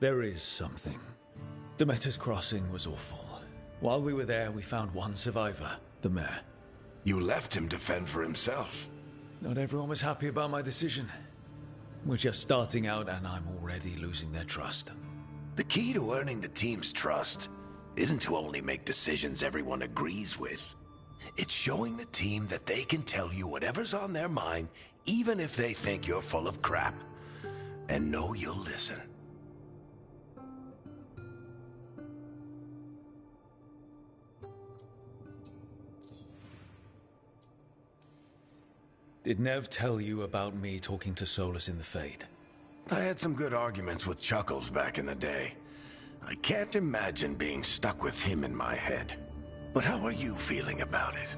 There is something. Demeter's Crossing was awful. While we were there, we found one survivor, the mayor. You left him to fend for himself. Not everyone was happy about my decision. We're just starting out and I'm already losing their trust. The key to earning the team's trust isn't to only make decisions everyone agrees with. It's showing the team that they can tell you whatever's on their mind, even if they think you're full of crap, and know you'll listen. Did Nev tell you about me talking to Solus in the Fade? I had some good arguments with Chuckles back in the day. I can't imagine being stuck with him in my head. But how are you feeling about it?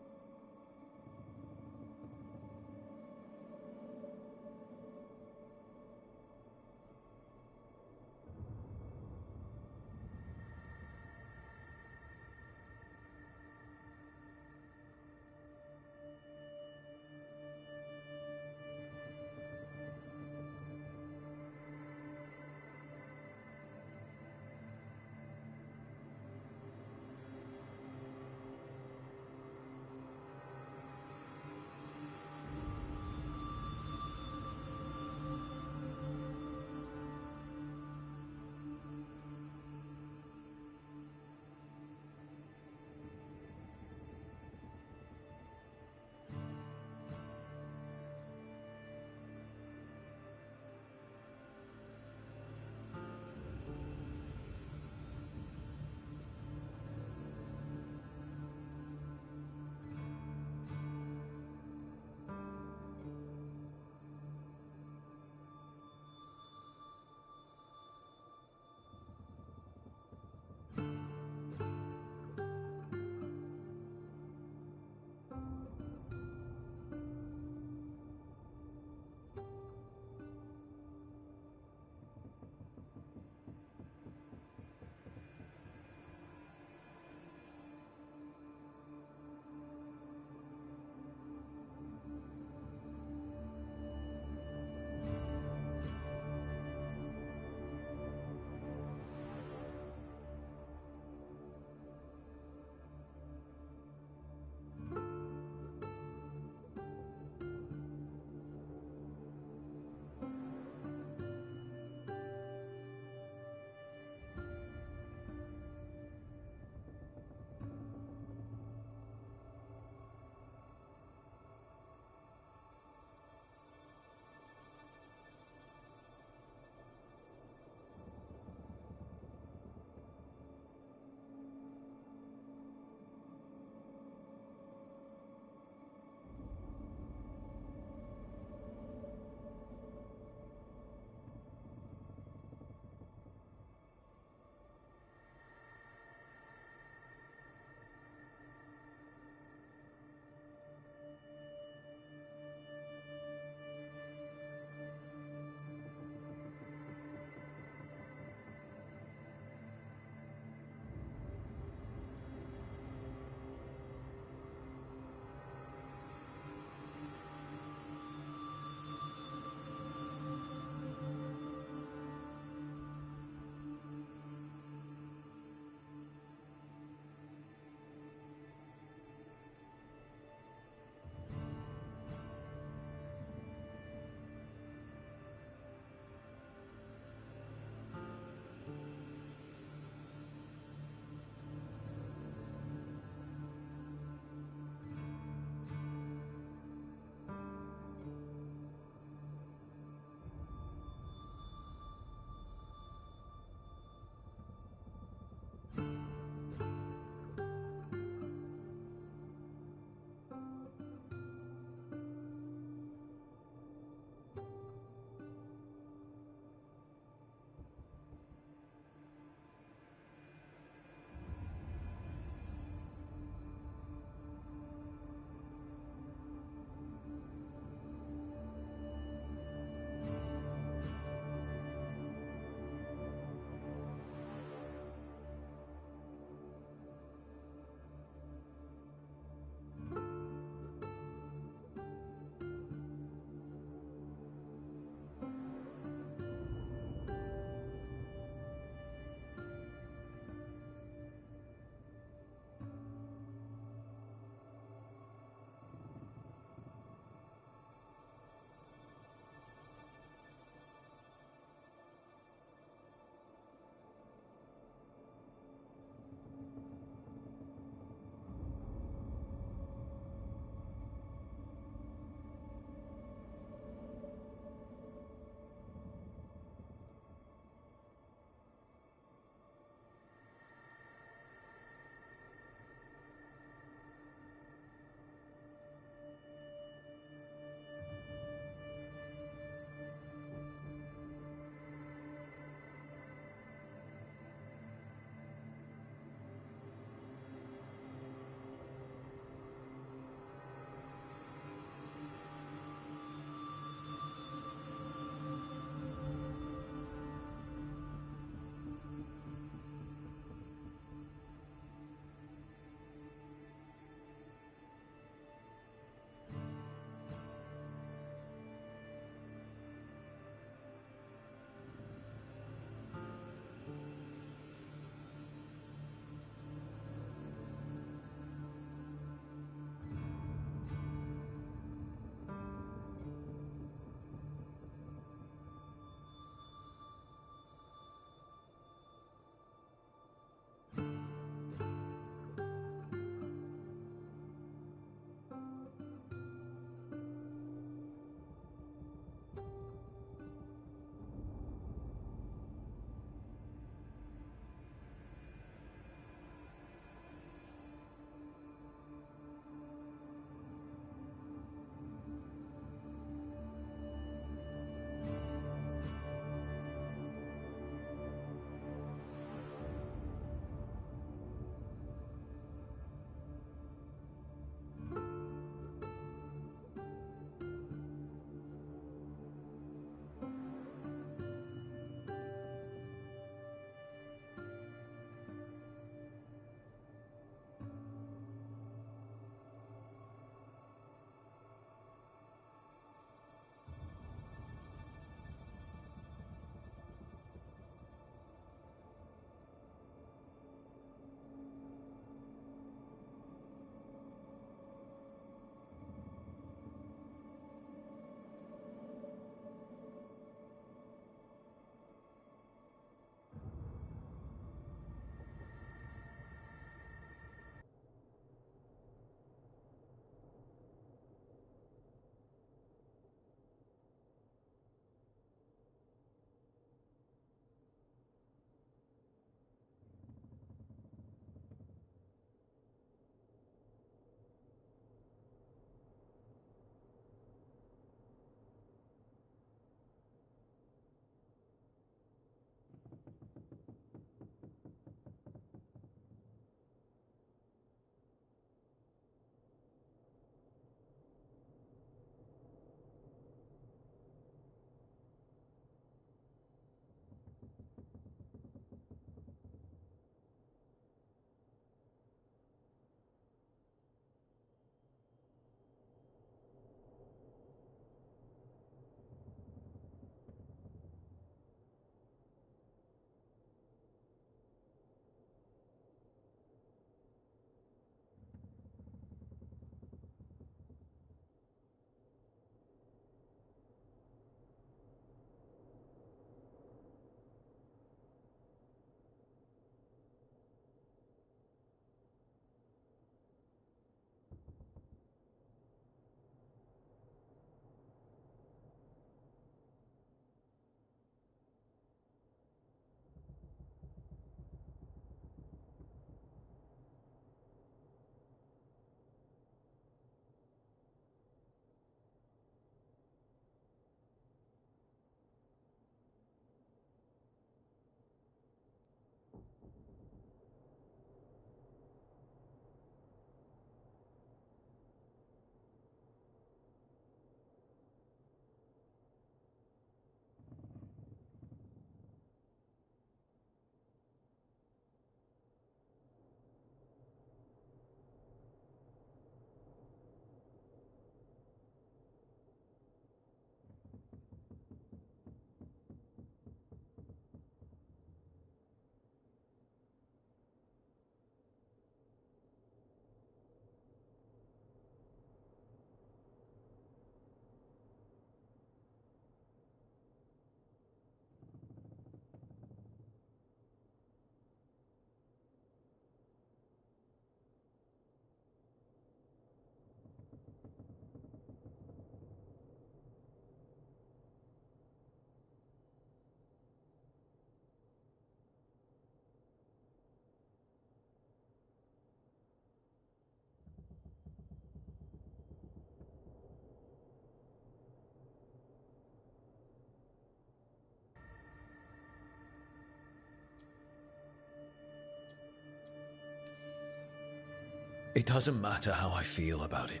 It doesn't matter how I feel about it.